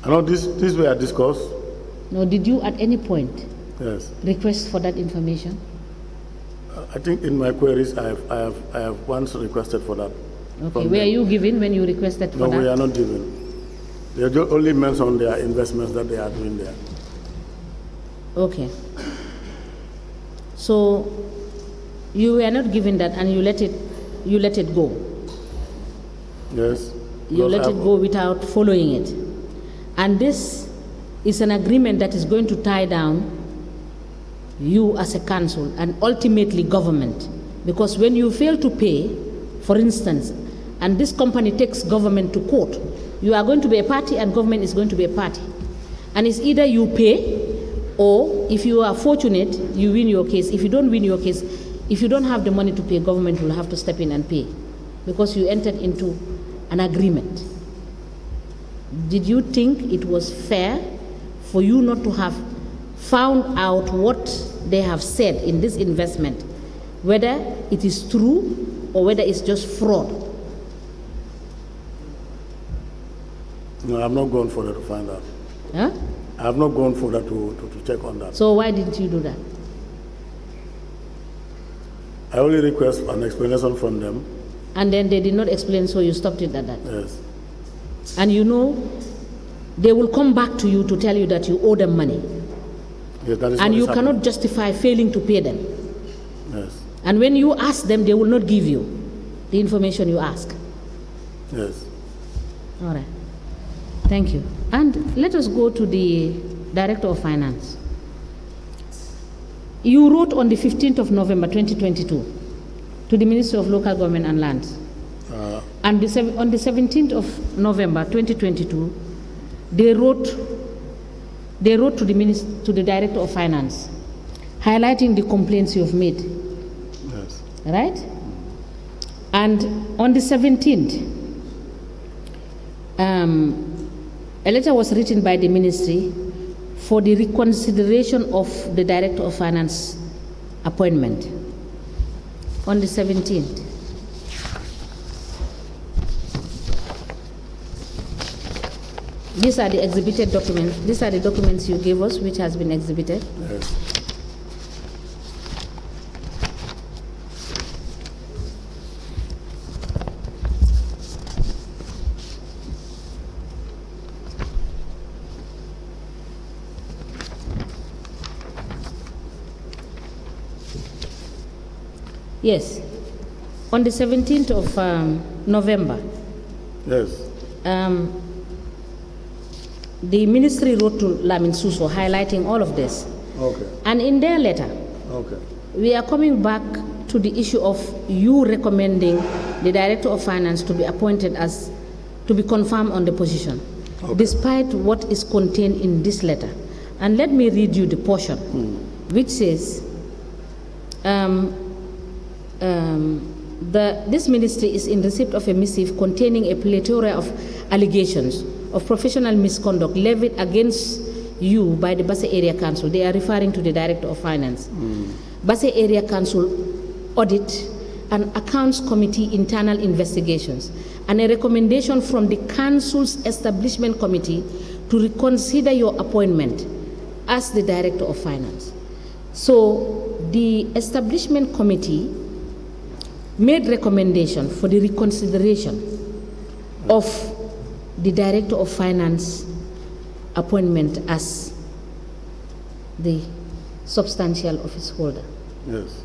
I know this were discussed. No, did you at any point request for that information? I think in my queries I have once requested for that. Okay, were you given when you requested for that? No, we are not given. They only mention their investments that they are doing there. Okay. So you were not given that and you let it go. Yes. You let it go without following it. And this is an agreement that is going to tie down you as a council and ultimately government. Because when you fail to pay, for instance, and this company takes government to court, you are going to be a party and government is going to be a party. And it's either you pay, or if you are fortunate, you win your case. If you don't win your case, if you don't have the money to pay, government will have to step in and pay, because you entered into an agreement. Did you think it was fair for you not to have found out what they have said in this investment, whether it is true or whether it's just fraud? No, I have not gone further to find out. Huh? I have not gone further to check on that. So why didn't you do that? I only request an explanation from them. And then they did not explain, so you stopped it at that? Yes. And you know, they will come back to you to tell you that you owe them money. Yes, that is and you happening. Cannot justify failing to pay them. Yes. And when you ask them, they will not give you the information you ask. Yes. All right. Thank you. And let us go to the Director of Finance. You wrote on the 15th of November 2022 to the Ministry of Local Government and Lands. And on the 17th of November 2022, they wrote to the Director of Finance, highlighting the complaints you've made. Yes. Right? And on the 17th, a letter was written by the ministry for the reconsideration of the Director of Finance appointment. On the 17th. These are the exhibited documents. These are the documents you gave us, which has been exhibited. Yes. Yes. On the 17th of November. Yes. the ministry wrote to Lamin Suso highlighting all of this. Okay. And in their letter, Okay. we are coming back to the issue of you recommending the Director of Finance to be appointed to be confirmed on the position, okay, despite what is contained in this letter. And let me read you the portion, which says, this ministry is in receipt of a missive containing a plethora of allegations of professional misconduct levied against you by the BASSE Area Council. They are referring to the Director of Finance. BASSE Area Council audit and Accounts Committee internal investigations, and a recommendation from the Council's Establishment Committee to reconsider your appointment as the Director of Finance. So the Establishment Committee made recommendation for the reconsideration of the Director of Finance appointment as the substantial office holder. Yes.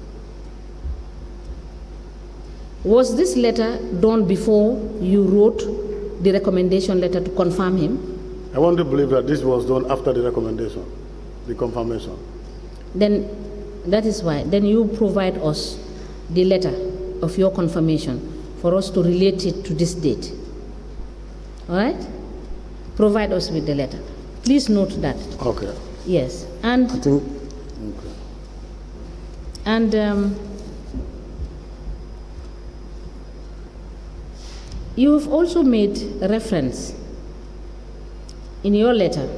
Was this letter done before you wrote the recommendation letter to confirm him? I want to believe that this was done after the recommendation, the confirmation. Then that is why. Then you provide us the letter of your confirmation for us to relate it to this date. All right? Provide us with the letter. Please note that. Okay. Yes. And I think. Okay. And you have also made reference in your letter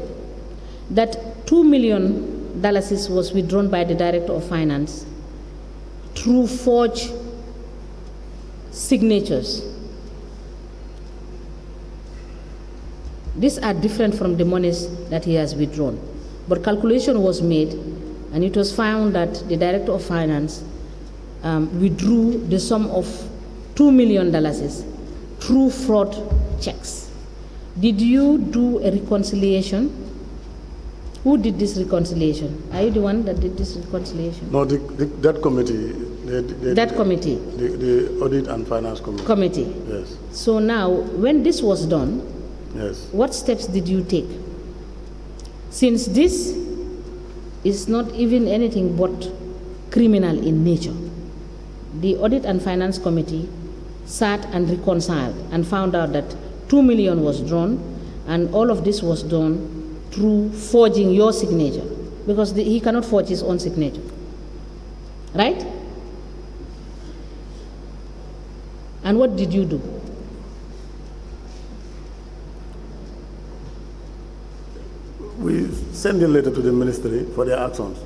that $2 million was withdrawn by the Director of Finance through forged signatures. These are different from the monies that he has withdrawn. But calculation was made, and it was found that the Director of Finance withdrew the sum of $2 million through fraud checks. Did you do a reconciliation? Who did this reconciliation? Are you the one that did this reconciliation? No, that committee. That committee? The Audit and Finance Committee. Committee. Yes. So now, when this was done, yes, what steps did you take? Since this is not even anything but criminal in nature, the Audit and Finance Committee sat and reconciled and found out that $2 million was drawn, and all of this was done through forging your signature, because he cannot forge his own signature, right? And what did you do? We sent a letter to the ministry for their actions.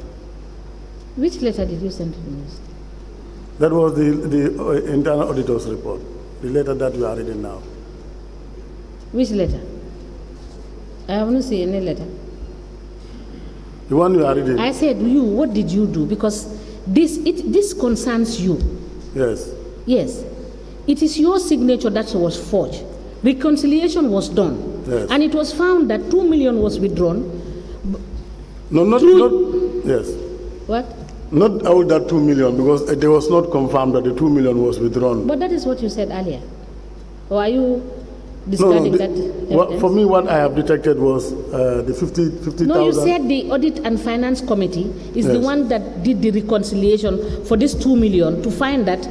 Which letter did you send to the ministry? That was the internal auditor's report, the letter that we are reading now. Which letter? I haven't seen any letter. The one you are reading? I said, what did you do? Because this concerns you. Yes. Yes. It is your signature that was forged. Reconciliation was done. Yes. And it was found that $2 million was withdrawn. No, not yes. What? Not all that 2 million, because it was not confirmed that the 2 million was withdrawn. But that is what you said earlier. Or are you discarding that evidence? For me, what I have detected was the 50,000. No, you said the Audit and Finance Committee is the one that did the reconciliation for this 2 million to find that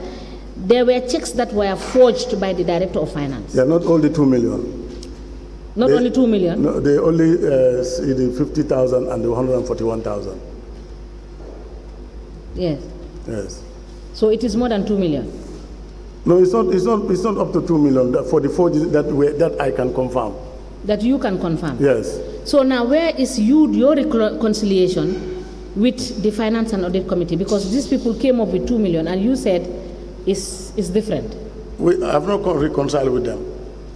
there were checks that were forged by the Director of Finance. Yeah, not all the 2 million. Only 2 million? No, they only see the 50,000 and the 141,000. Yes. Yes. So it is more than 2 million? No, it's not up to 2 million for the forgeries that I can confirm. That you can confirm? Yes. So now where is your reconciliation with the Finance and Audit Committee? Because these people came up with 2 million and you said it's different. I have not reconciled with them.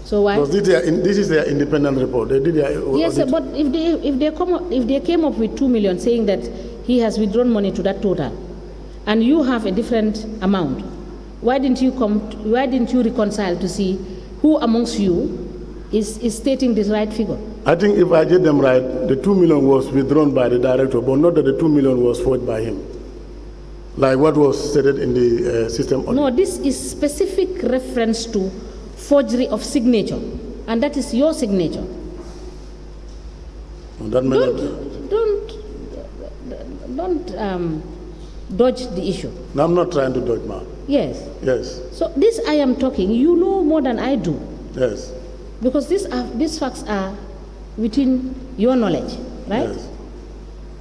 So why? Because this is their independent report. They did their yes, audit. But if they came up with 2 million saying that he has withdrawn money to that total, and you have a different amount, why didn't you reconcile to see who amongst you is stating this right figure? I think if I get them right, the 2 million was withdrawn by the director, but not that the 2 million was forged by him, like what was stated in the system audit. No, this is specific reference to forgery of signature, and that is your signature. Well, that may not Don't dodge the issue. No, I'm not trying to dodge, ma'am. Yes. Yes. So this I am talking, you know more than I do. Yes. Because these facts are within your knowledge, right? Yes.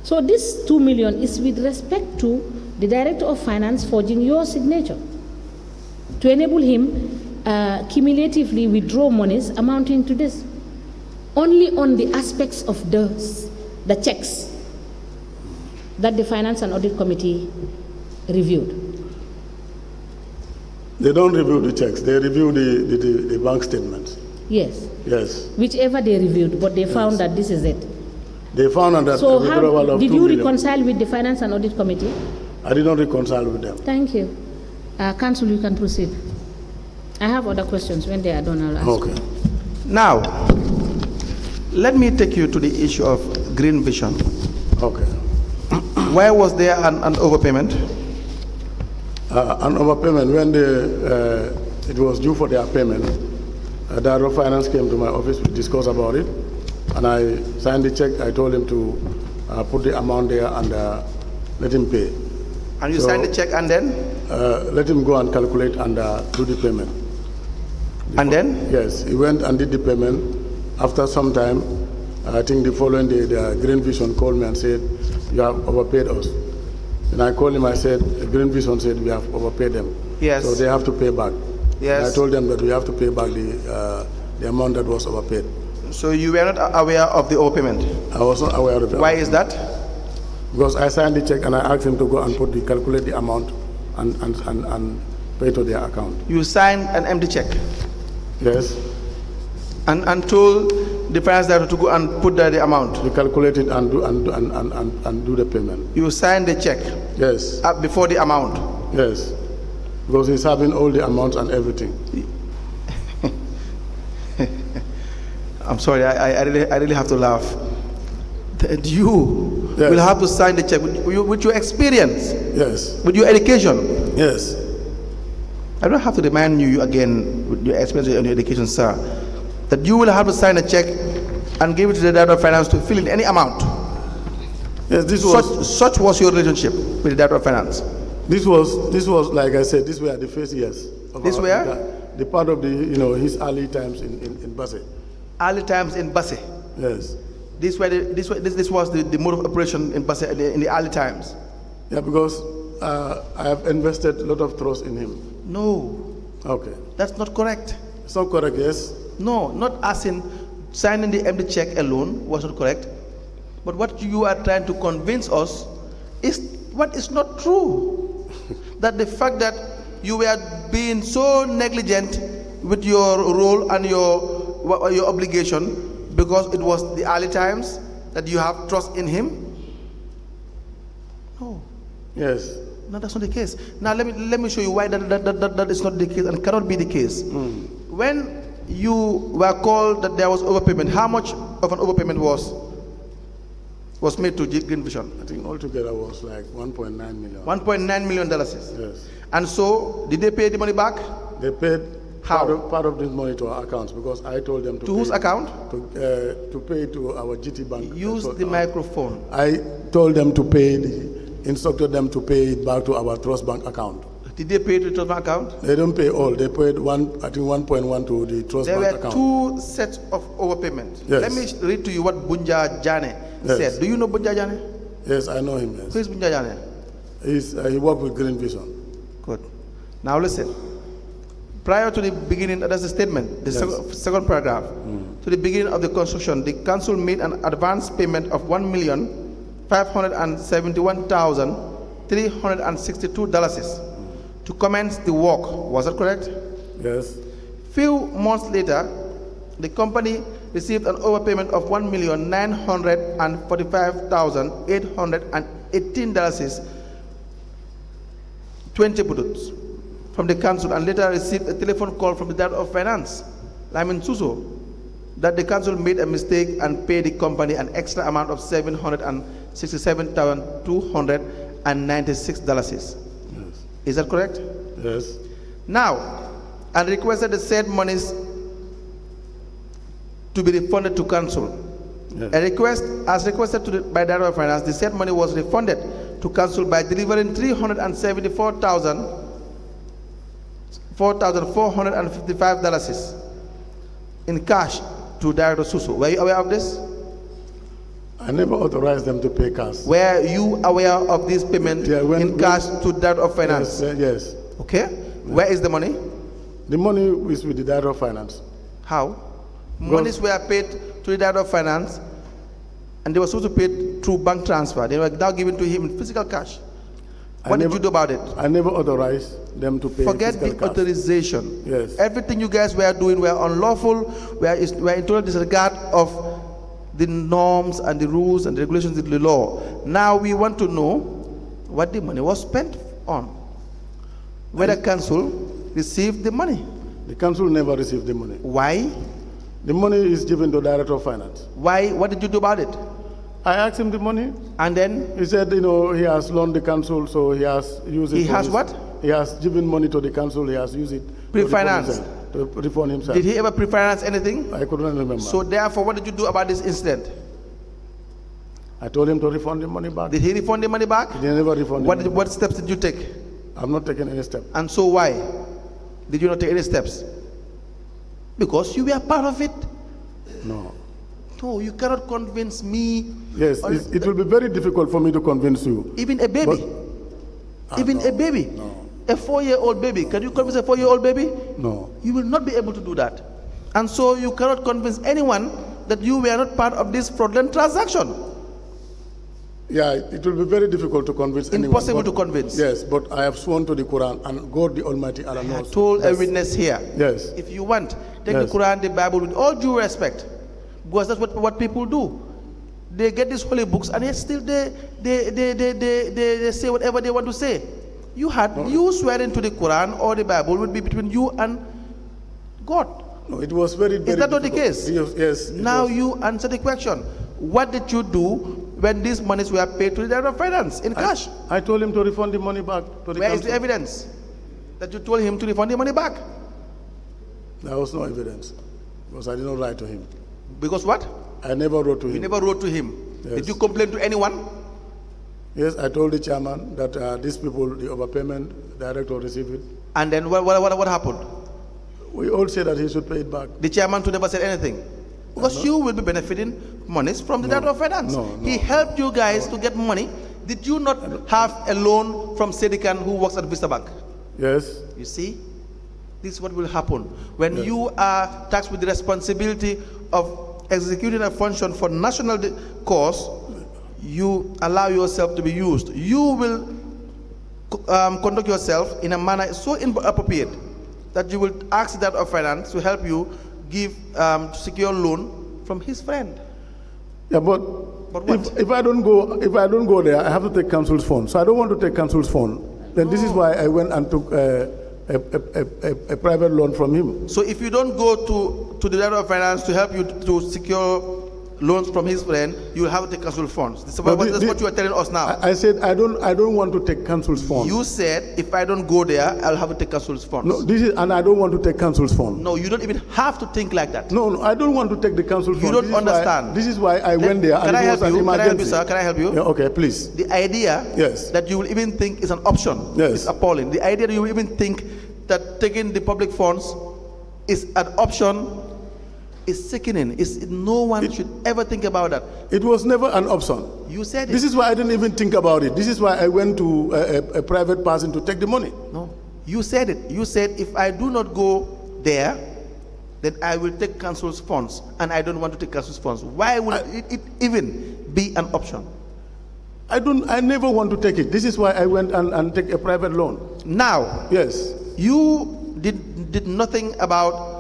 So this 2 million is with respect to the Director of Finance forging your signature to enable him cumulatively withdraw monies amounting to this. Only on the aspects of the checks that the Finance and Audit Committee reviewed. They don't review the checks. They review the bank statements. Yes. Yes. Whichever they reviewed, but they found that this is it. They found that so withdrawal of did 2 you million. reconcile with the Finance and Audit Committee? I did not reconcile with them. Thank you. Council, you can proceed. I have other questions. When they are done, I'll ask. Okay. Now, let me take you to the issue of Green Vision. Okay. Why was there an overpayment? An overpayment when it was due for their payment. Director of Finance came to my office. We discussed about it, and I signed the check. I told him to put the amount there and let him pay. And you signed the check and then? Let him go and calculate and do the payment. And then? Yes, he went and did the payment. After some time, I think the following day, the Green Vision called me and said, "You have overpaid us." And I called him, I said, the Green Vision said we have overpaid them. Yes. So they have to pay back. Yes. And I told them that we have to pay back the amount that was overpaid. So you were not aware of the overpayment? I was not aware of it. Why is that? Because I signed the check and I asked him to go and calculate the amount and pay to their account. You signed an empty check? Yes. And told the finance director to go and put there the amount? We calculate it and do the payment. You signed the check? Yes. Before the amount? Yes. Because he's having all the amounts and everything. I'm sorry, I really have to laugh. That you Yes. will have to sign the check with your experience? Yes. With your education? Yes. I don't have to remind you again with your experience and your education, sir, that you will have to sign a check and give it to the Director of Finance to fill in any amount. Yes, Such was your relationship with the Director of Finance. This was like I said, these were the first years. This were? The part of his early times in BASSE. Early times in BASSE. Yes. This was the mode of operation in BASSE in the early times. Yeah, because I have invested a lot of trust in him. No. Okay. That's not correct. It's not correct, yes? No, not as in signing the empty check alone was not correct. But what you are trying to convince us is what is not true. That the fact that you were being so negligent with your role and your obligation because it was the early times that you have trust in him? No. Yes. No, that's not the case. Now let me show you why that is not the case and cannot be the case. When you were called that there was overpayment, how much of an overpayment was made to Green Vision? I think altogether was like 1.9 million. $1.9 million. Yes. And so, did they pay the money back? They paid How? part of this money to our accounts because I told them to To whose account? To pay to our GT Bank. Use the microphone. I told them to pay, instructed them to pay it back to our Trust Bank account. Did they pay to the Trust Bank account? They don't pay all. They paid 1.1 to the Trust There Bank were account. two sets of overpayment. Yes. Let me read to you what Bunja Jane said. Do you know Bunja Jane? Yes, I know him. Who Yes. is Bunja Jane? He worked with Green Vision. Good. Now listen. Prior to the beginning, that's the statement, the Yes. second paragraph. To the beginning of the construction, the council made an advance payment of $1,571,362 to commence the work. Was that correct? Yes. Few months later, the company received an overpayment of $1,945,818 20 products from the council, and later received a telephone call from the Director of Finance, Lyman Suso, that the council made a mistake and paid the company an extra amount of $767,296. Yes. Is that correct? Yes. Now, and requested the said monies to be refunded to council. Yes. A request, as requested by Director of Finance, the said money was refunded to council by delivering $455 in cash to Director Suso. Were you aware of this? I never authorized them to pay cash. Were you aware of this payment in cash to Director of Finance? Yes. Okay. Where is the money? The money is with the Director of Finance. How? Monies were paid to the Director of Finance, and they were supposed to pay through bank transfer. They were now given to him in physical cash. What did you do about it? I never authorized them to pay. Forget the cash. authorization. Yes. Everything you guys were doing were unlawful, were in total disregard of the norms and the rules and the regulations of the law. Now we want to know what the money was spent on. Whether council received the money. The council never received the money. Why? The money is given to the Director of Finance. Why? What did you do about it? I asked him the money. And then? He said, he has loaned the council, so he has used it. He has what? He has given money to the council, he has used it. Pre-finance? To refund himself. Did he ever pre-finance anything? I couldn't remember. So therefore, what did you do about this incident? I told him to refund the money back. Did he refund the money back? He never refunded the money. What steps did you take? I'm not taking any step. And so why did you not take any steps? Because you were part of it. No. No, you cannot convince me. Yes, it will be very difficult for me to convince you. Even a baby. Even a baby. No. A 4-year-old baby. Can you convince a 4-year-old baby? No. You will not be able to do that. And so you cannot convince anyone that you were not part of this fraudulent transaction. Yeah, it will be very difficult to convince anyone. Impossible to convince. Yes, but I have sworn to the Quran and God the Almighty Allah knows. I told a witness here. Yes. If you want, take the Quran, the Bible with all due respect. Because that's what people do. They get these holy books and yet still they say whatever they want to say. You swearing to the Quran or the Bible would be between you and God. No, it was very, very Is that not the difficult. case? Yes. Now you answer the question. What did you do when these monies were paid to the Director of Finance in cash? I told him to refund the money back to the Where is council. the evidence that you told him to refund the money back? There was no evidence because I did not write to him. Because what? I never wrote to him. You never wrote to him. Yes. Did you complain to anyone? Yes, I told the chairman that these people, the overpayment, director received it. And then what happened? We all said that he should pay it back. The chairman too never said anything. Because you will be benefiting monies from the Director of Finance. No. He helped you guys to get money. Did you not have a loan from Sedikan who works at Vista Bank? Yes. You see? This is what will happen. When you are tasked with the responsibility of executing a function for national cause, you allow yourself to be used. You will conduct yourself in a manner so inappropriate that you will ask that of finance to help you give secure loan from his friend. Yeah, but what? if I don't go there, I have to take council's phone. So I don't want to take council's phone. Then this is why I went and took a private loan from him. So if you don't go to the Director of Finance to help you to secure loans from his friend, you will have to take council funds. That's what you are telling us now. I said I don't want to take council's phone. You said if I don't go there, I'll have to take council's funds. No, and I don't want to take council's phone. No, you don't even have to think like that. No, I don't want to take the council's phone. You don't understand. This is why I went there. Can I help you? Can I help you, sir? Can I help you? Yeah, okay, please. The idea that you will even think is an option is appalling. The idea that you will even think that taking the public funds is an option is sickening. No one should ever think about that. It was never an option. You said it. This is why I didn't even think about it. This is why I went to a private person to take the money. No, you said it. You said if I do not go there, then I will take council's funds, and I don't want to take council's funds. Why would it even be an option? I never want to take it. This is why I went and take a private loan. Now, yes, you did nothing about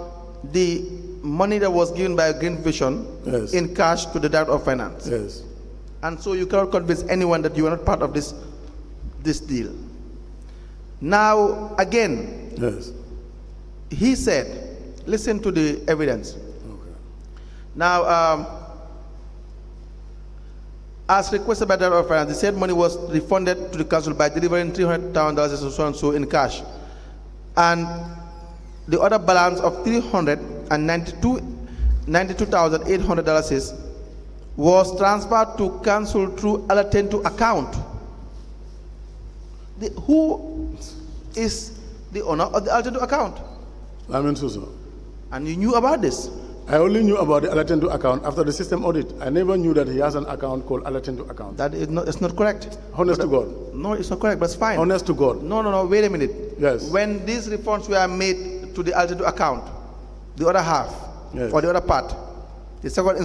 the money that was given by Green Vision in cash to the Director of Finance. Yes. And so you cannot convince anyone that you are not part of this deal. Now, again, he said, listen to the evidence. Okay. Now, as requested by the Director of Finance, the said money was refunded to the council by delivering $300,000 so and so in cash. And the other balance of $392,800 was transferred to council through allotment to account. Who is the owner of the allotment to account? Lamin Suso. And you knew about this? I only knew about the allotment to account after the system audit. I never knew that he has an account called allotment to account. That is not, it's not correct. Honest to God. No, it's not correct, but it's fine. Honest to God. No, wait a minute. Yes. When these refunds were made to the allotment to account, the other half, yes, or the other part, the second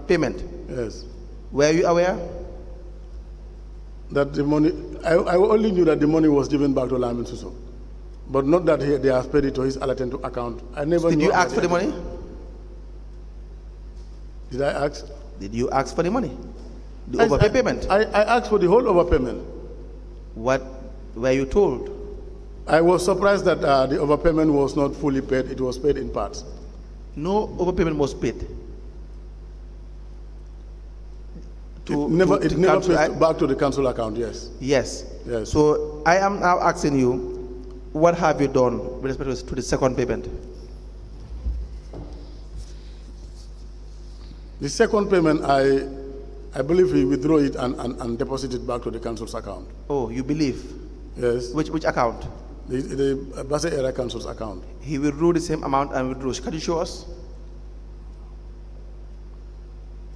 payment, yes, were you aware? That the money, I only knew that the money was given back to Lamin Suso, but not that they have paid it to his allotment to account. I never. Did you ask for the money? Did I ask? Did you ask for the money? The overpayment? I asked for the whole overpayment. What were you told? I was surprised that the overpayment was not fully paid. It was paid in parts. No overpayment was paid. It never paid back to the council account, yes. Yes. Yes. So I am now asking you, what have you done with respect to the second payment? The second payment, I believe he withdrew it and deposited it back to the council's account. Oh, you believe? Yes. Which account? The BASSE area council's account. He withdrew the same amount and withdrew. Can you show us?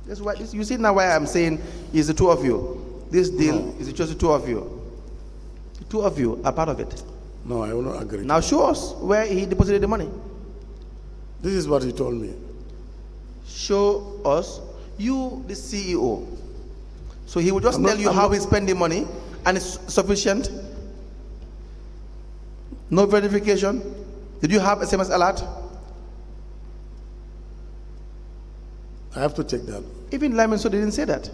That's why you see now why I'm saying it's the two of you. This deal is just the two of you. The two of you are part of it. No, I will not agree. Now show us where he deposited the money. This is what he told me. Show us, you the CEO. So he will just tell you how he spent the money and it's sufficient. No verification. Did you have SMS alert? I have to check that. Even Lyman So didn't say that.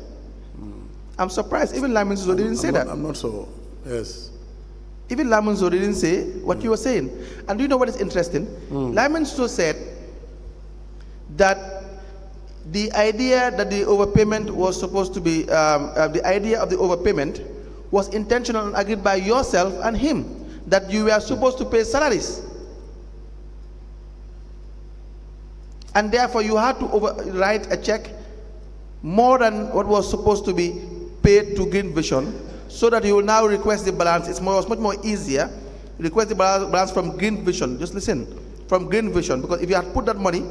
I'm surprised. Even Lyman So didn't say that. I'm not so, yes. Even Lyman So didn't say what you were saying. And do you know what is interesting? Lyman So said that the idea that the overpayment was supposed to be, the idea of the overpayment was intentional and agreed by yourself and him, that you were supposed to pay salaries. And therefore you had to write a check more than what was supposed to be paid to Green Vision, so that you will now request the balance. It was much more easier. Request the balance from Green Vision. Just listen, from Green Vision, because if you had put that money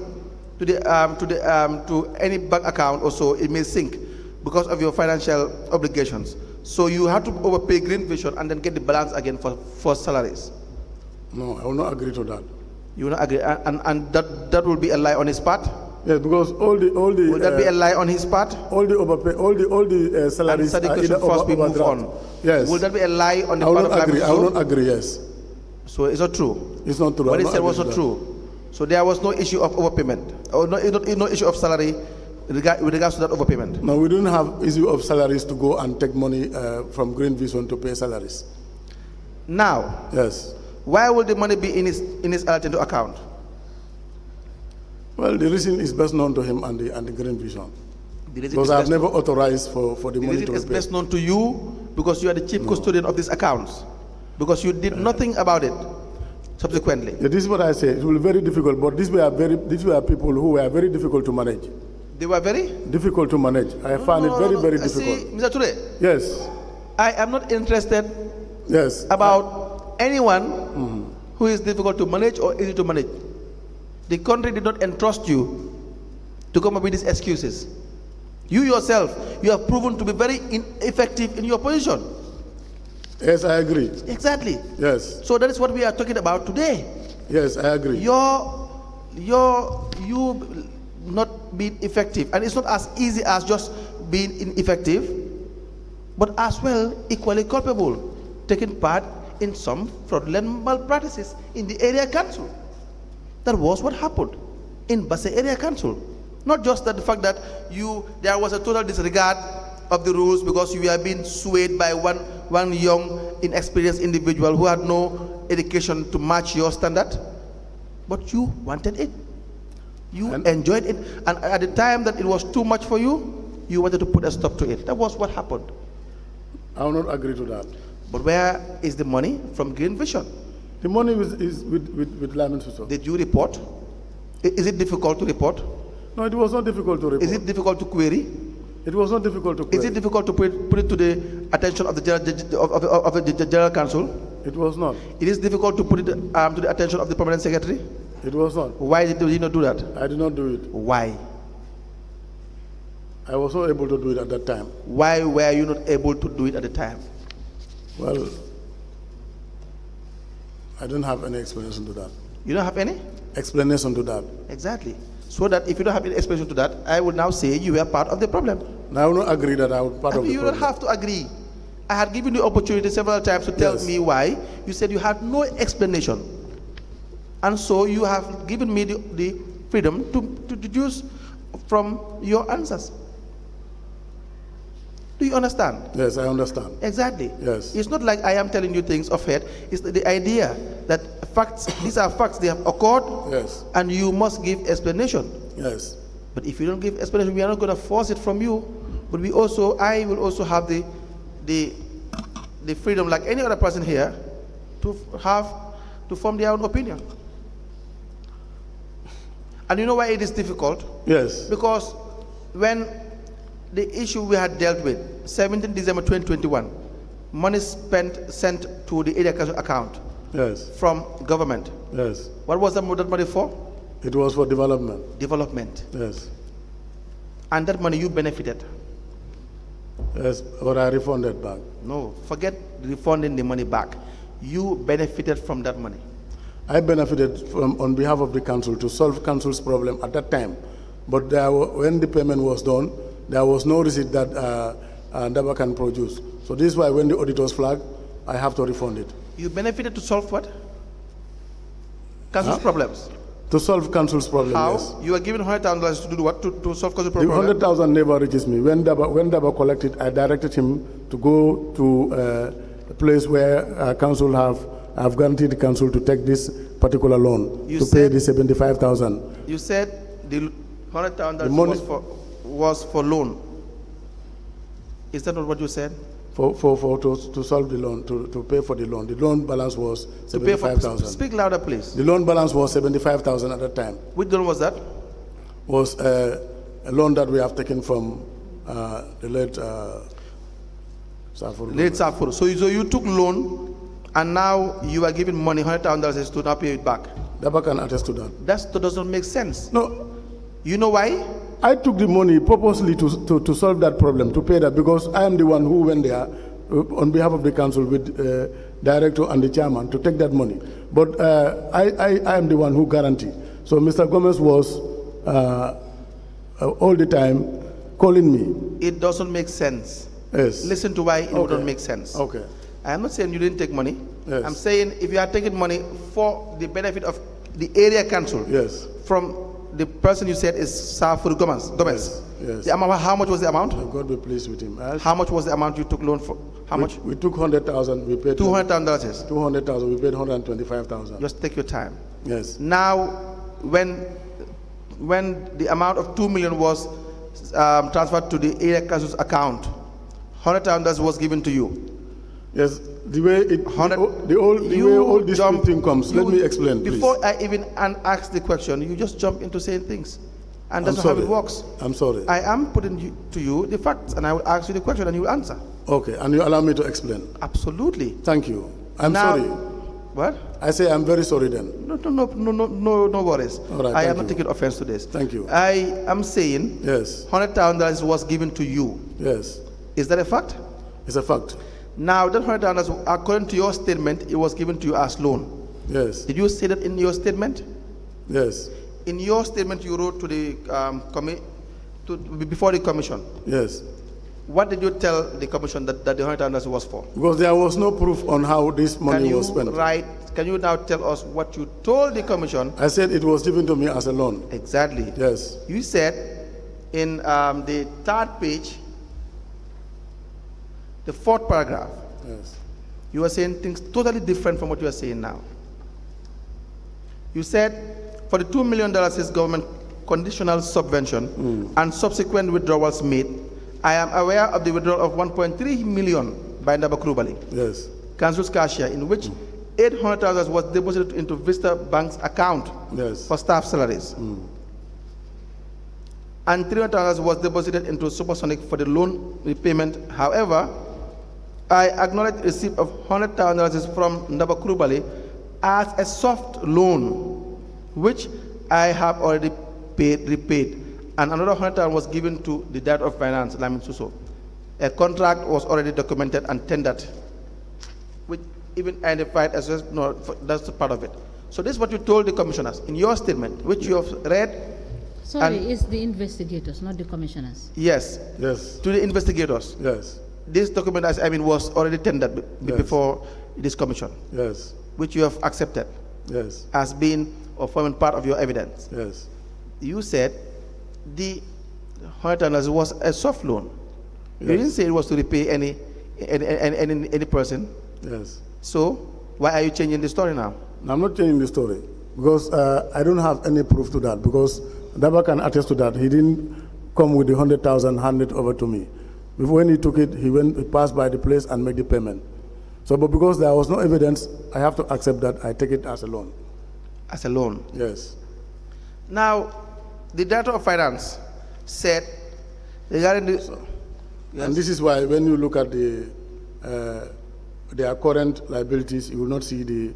to to any bank account or so, it may sink because of your financial obligations. So you have to overpay Green Vision and then get the balance again for salaries. No, I will not agree to that. You will not agree, and that will be a lie on his part. Yes, because all the will that be a lie on his part? All the salaries are either first we move on. Yes. Will that be a lie on the part of Lyman So? I will not agree. Yes. So it's not true. It's not true. What he said was not true. So there was no issue of overpayment, or no issue of salary with regards to that overpayment. No, we don't have issue of salaries to go and take money from Green Vision to pay salaries. Now, yes. Why will the money be in his allotment account? Well, the reason is best known to him and the Green Vision. Because I have never authorized for the money to be paid. The reason is best known to you because you are the chief custodian of these accounts. Because you did nothing about it subsequently. Yeah, this is what I say. It will be very difficult, but these were people who were very difficult to manage. They were very difficult to manage. I found it very difficult. See, Mr. Touré. Yes. I am not interested. Yes. About anyone who is difficult to manage or easy to manage. The country did not entrust you to come up with these excuses. You yourself, you have proven to be very ineffective in your position. Yes, I agree. Exactly. Yes. So that is what we are talking about today. Yes, I agree. You not being effective, and it's not as easy as just being ineffective, but as well equally culpable, taking part in some fraudulent malpractices in the area council. That was what happened in BASSE area council. Not just that the fact that there was a total disregard of the rules because you were being swayed by one young, inexperienced individual who had no education to match your standard, but you wanted it. You enjoyed it, and at the time that it was too much for you, you wanted to put a stop to it. That was what happened. I will not agree to that. But where is the money from Green Vision? The money is with Lyman Suso. Did you report? Is it difficult to report? No, it was not difficult to report. Is it difficult to query? It was not difficult to query. Is it difficult to put it to the attention of the General Council? It was not. It is difficult to put it to the attention of the Permanent Secretary? It was not. Why did you not do that? I did not do it. Why? I was not able to do it at that time. Why were you not able to do it at the time? Well, I don't have any explanation to that. You don't have any? Explanation to that. Exactly. So that if you don't have any explanation to that, I would now say you were part of the problem. Now, I will not agree that I was part of the You problem. don't have to agree. I had given you opportunity several times to tell me why. You said you had no explanation. And so you have given me the freedom to deduce from your answers. Do you understand? Yes, I understand. Exactly. Yes. It's not like I am telling you things of head. It's the idea that facts, these are facts, they have occurred, Yes. and you must give explanation. Yes. But if you don't give explanation, we are not going to force it from you. But I will also have the freedom, like any other person here, to form their own opinion. And you know why it is difficult? Yes. Because when the issue we had dealt with, 17 December 2021, money sent to the area council account. Yes. From government. Yes. What was that money for? It was for development. Development. Yes. And that money you benefited. Yes, or I refunded back. No, forget refunding the money back. You benefited from that money. I benefited from, on behalf of the council, to solve council's problem at that time. But when the payment was done, there was no receipt that Daba can produce. So this is why when the auditors flagged, I have to refund it. You benefited to solve what? Council's problems. To solve council's problem. How? Yes. You are given $100,000 to do what? To solve council's The problem? 100,000 never reaches me. When Daba collected, I directed him to go to a place where council have guaranteed the council to take this particular loan to pay the 75,000. You said the $100,000 was for loan. Is that not what you said? To solve the loan, to pay for the loan. The loan balance was 75,000. Speak louder, please. The loan balance was 75,000 at that time. Which loan was that? Was a loan that we have taken from the late Safuru. Late Safuru. So you took loan, and now you are giving money, $100,000 to not pay it back. Daba can attest to that. That doesn't make sense. No. You know why? I took the money purposely to solve that problem, to pay that, because I am the one who went there on behalf of the council with director and the chairman to take that money. But I am the one who guaranteed. So Mr. Gomez was all the time calling me. It doesn't make sense. Yes. Listen to why it wouldn't make sense. Okay. I am not saying you didn't take money. Yes. I'm saying if you are taking money for the benefit of the area council. Yes. From the person you said is Safuru Gomez. Yes. The amount, how much was the amount? God be pleased with him. How much was the amount you took loan for? How much? We took 100,000. We paid $200,000. 200,000. We paid 125,000. Just take your time. Yes. Now, when the amount of $2 million was transferred to the area council's account, $100,000 was given to you. Yes. The way all this thing comes. Let me explain, please. Before I even ask the question, you just jump into saying things. And that's not how it works. I'm sorry. I am putting to you the facts, and I will ask you the question, and you will answer. Okay, and you allow me to explain? Absolutely. Thank you. I'm sorry. What? I say I'm very sorry then. No worries. All right, I am not taking offense to this. Thank you. I am saying yes, $100,000 was given to you. Yes. Is that a fact? It's a fact. Now, that $100,000, according to your statement, it was given to you as loan. Yes. Did you say that in your statement? Yes. In your statement, you wrote to the before the commission. Yes. What did you tell the commission that the $100,000 was for? Because there was no proof on how this money was spent. Can you now tell us what you told the commission? I said it was given to me as a loan. Exactly. Yes. You said in the third page, the fourth paragraph. Yes. You were saying things totally different from what you are saying now. You said for the $2 million is government conditional subvention and subsequent withdrawals made, I am aware of the withdrawal of 1.3 million by Ndaba Krubali. Yes. Council's cashier, in which 800,000 was deposited into Vista Bank's account. Yes. For staff salaries. and $300 was deposited into Supersonic for the loan repayment. However, I acknowledge receipt of $100,000 from Ndaba Kurubali as a soft loan, which I have already repaid, and another $100,000 was given to the Director of Finance, Lamin Suso. A contract was already documented and tendered, which even identified as no, that's part of it. So this is what you told the commissioners in your statement, which you have read. Sorry, it's the investigators, not the commissioners. Yes. Yes. To the investigators. Yes. This document, was already tendered before this commission. Yes. Which you have accepted. Yes. As being or forming part of your evidence. Yes. You said the $100,000 was a soft loan. Yes. You didn't say it was to repay any person. Yes. So why are you changing the story now? No, I'm not changing the story because I don't have any proof to that, because Daba can attest to that. He didn't come with the 100,000 handed over to me. Before when he took it, he passed by the place and made the payment. So, but because there was no evidence, I have to accept that I take it as a loan. As a loan? Yes. Now, the Director of Finance said regarding the... Yes. And this is why when you look at their current liabilities, you will not see the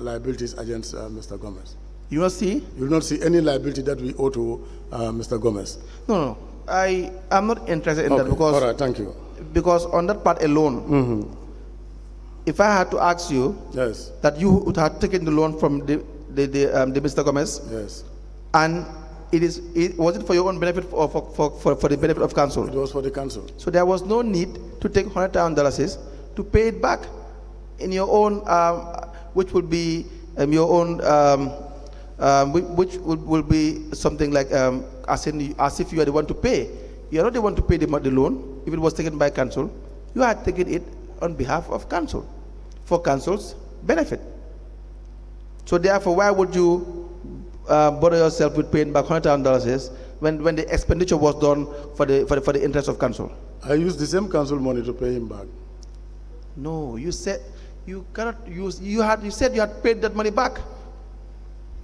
liabilities against Mr. Gomez. You will see? You will not see any liability that we owe to Mr. Gomez. No. I am not interested in that because... All right, thank you. Because on that part alone, if I had to ask you yes, that you would have taken the loan from the Mr. Gomez, yes, and was it for your own benefit or for the benefit of council? It was for the council. So there was no need to take $100,000 to pay it back in your own, which will be your own, which will be something like as if you are the one to pay. You are not the one to pay the loan. If it was taken by council, you had taken it on behalf of council, for council's benefit. So therefore, why would you bother yourself with paying back $100,000 when the expenditure was done for the interest of council? I used the same council money to pay him back. No, you said you cannot use. You said you had paid that money back.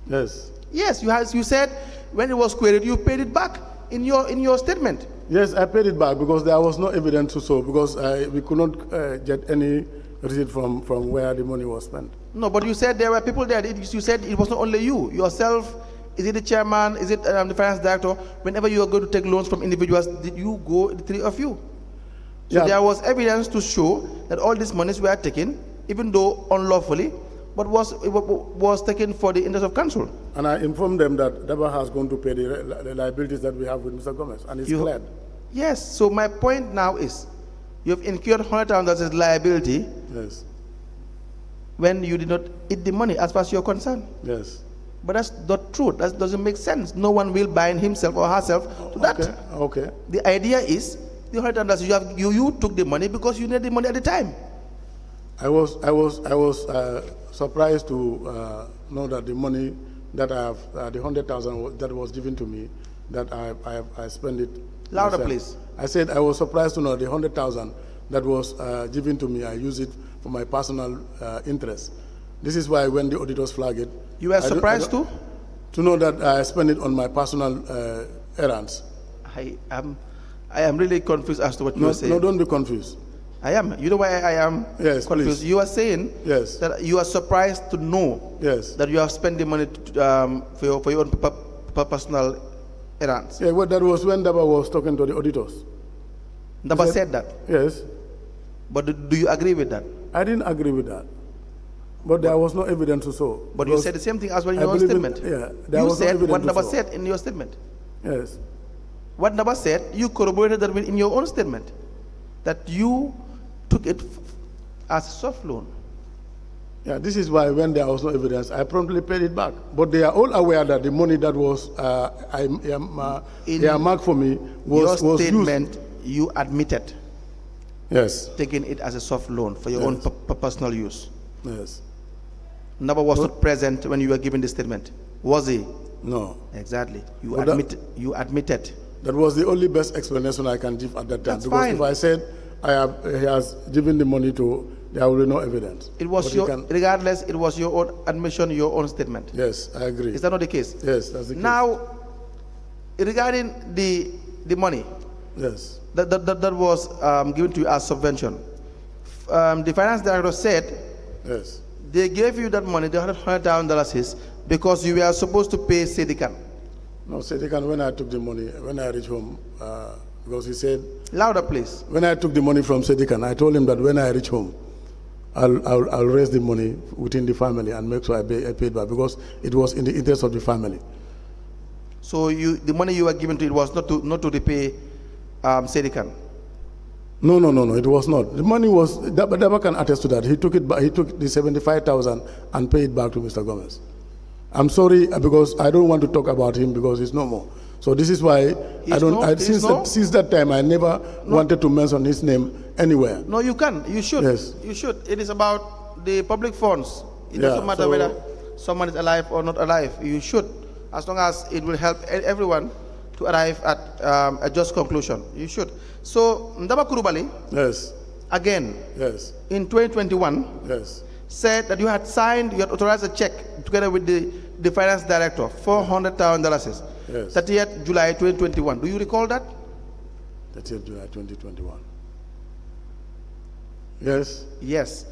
Yes. Yes, you said when it was queried, you paid it back in your statement. Yes, I paid it back because there was no evidence to show, because we could not get any receipt from where the money was spent. No, but you said there were people there. You said it was not only you, yourself. Is it the chairman? Is it the finance director? Whenever you are going to take loans from individuals, did you go, the three of you? So yeah, there was evidence to show that all these monies were taken, even though unlawfully, but was taken for the interest of council. And I informed them that Daba has going to pay the liabilities that we have with Mr. Gomez, and it's cleared. Yes, so my point now is, you have incurred $100,000 as liability. Yes. When you did not eat the money, as far as you're concerned. Yes. But that's not true. That doesn't make sense. No one will bind himself or herself to that. Okay. The idea is, the $100,000 you took the money because you needed the money at the time. I was surprised to know that the money that I have, the 100,000 that was given to me, that I spent it. Louder, myself. please. I said I was surprised to know the 100,000 that was given to me. I use it for my personal interest. This is why when the auditors flag it, you were surprised too? To know that I spent it on my personal errands. I am really confused as to what you are saying. No, don't be confused. I am. You know why I am confused? Please. You are saying that you are surprised to know that you have spent the money for your own personal errands. Yeah, well, that was when Daba was talking to the auditors. Daba said that? Yes. But do you agree with that? I didn't agree with that. But there was no evidence to show. But you said the same thing as well in your statement. There you was said no what evidence Daba said in your statement. Yes. What Daba said, you corroborated that in your own statement. That you took it as a soft loan. Yeah, this is why when there was no evidence, I promptly paid it back. But they are all aware that the money that was earmarked for me was your statement, used. You admitted taking it as a soft loan for your own personal use. Yes. Naba was not present when you were giving the statement, was he? No. Exactly. You admitted. That was the only best explanation I can give at that time. That's because fine. If I said he has given the money to, there will be no evidence. It was regardless, it was your own admission, your own statement. Yes, I agree. Is that not the case? Yes, that's the case. Now, regarding the money Yes. that was given to you as subvention, the finance director said Yes. they gave you that money, the $100,000, because you were supposed to pay Sedikan. No, Sedikan, when I took the money, when I reached home, because he said, Louder, please. when I took the money from Sedikan, I told him that when I reach home, I'll raise the money within the family and make sure I paid back, because it was in the interest of the family. So the money you were given to it was not to repay Sedikan. No, it was not. The money was, Daba can attest to that. He took it back, he took the 75,000 and paid it back to Mr. Gomez. I'm sorry, because I don't want to talk about him because he's no more. So this is why since that time I never wanted to mention his name anywhere. No, you can. You should. Yes. You should. It is about the public funds. It doesn't matter whether someone is alive or not alive. You should, as long as it will help everyone to arrive at a just conclusion. You should. So Ndaba Kurubali, Yes. again, Yes. in 2021, Yes. said that you had authorized a check together with the finance director, $400,000. Yes. 30th July 2021. Do you recall that? 30th July 2021. Yes. Yes.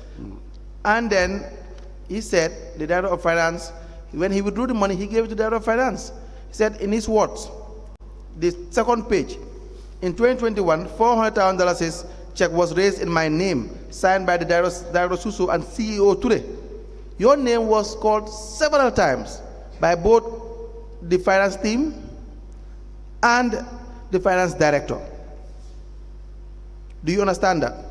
And then he said, the director of finance, when he withdrew the money, he gave it to the director of finance. He said, in his words, the second page, in 2021, $400,000 check was raised in my name, signed by the director Suso and CEO TOURAY. Your name was called several times by both the finance team and the finance director. Do you understand that?